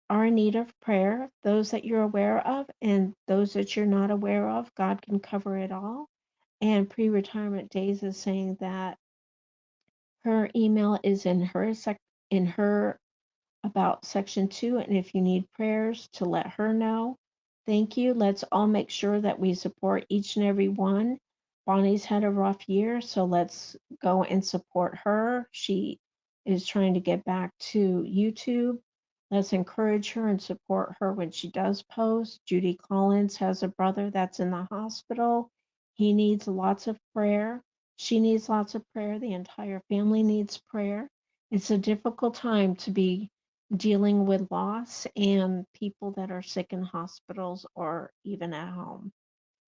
are in need of prayer, those that you're aware of, and those that you're not aware of. God can cover it all. And pre-retirement days is saying that her email is in her about section 2, and if you need prayers to let her know. Thank you. Let's all make sure that we support each and every one. Bonnie's had a rough year, so let's go and support her. She is trying to get back to YouTube. Let's encourage her and support her when she does post. Judy Collins has a brother that's in the hospital. He needs lots of prayer. She needs lots of prayer. The entire family needs prayer. It's a difficult time to be dealing with loss and people that are sick in hospitals or even at home.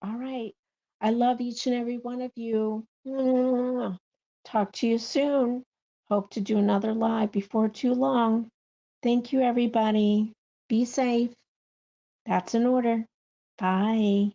All right. I love each and every one of you. Talk to you soon. Hope to do another live before too long. Thank you, everybody. Be safe. That's an order. Bye.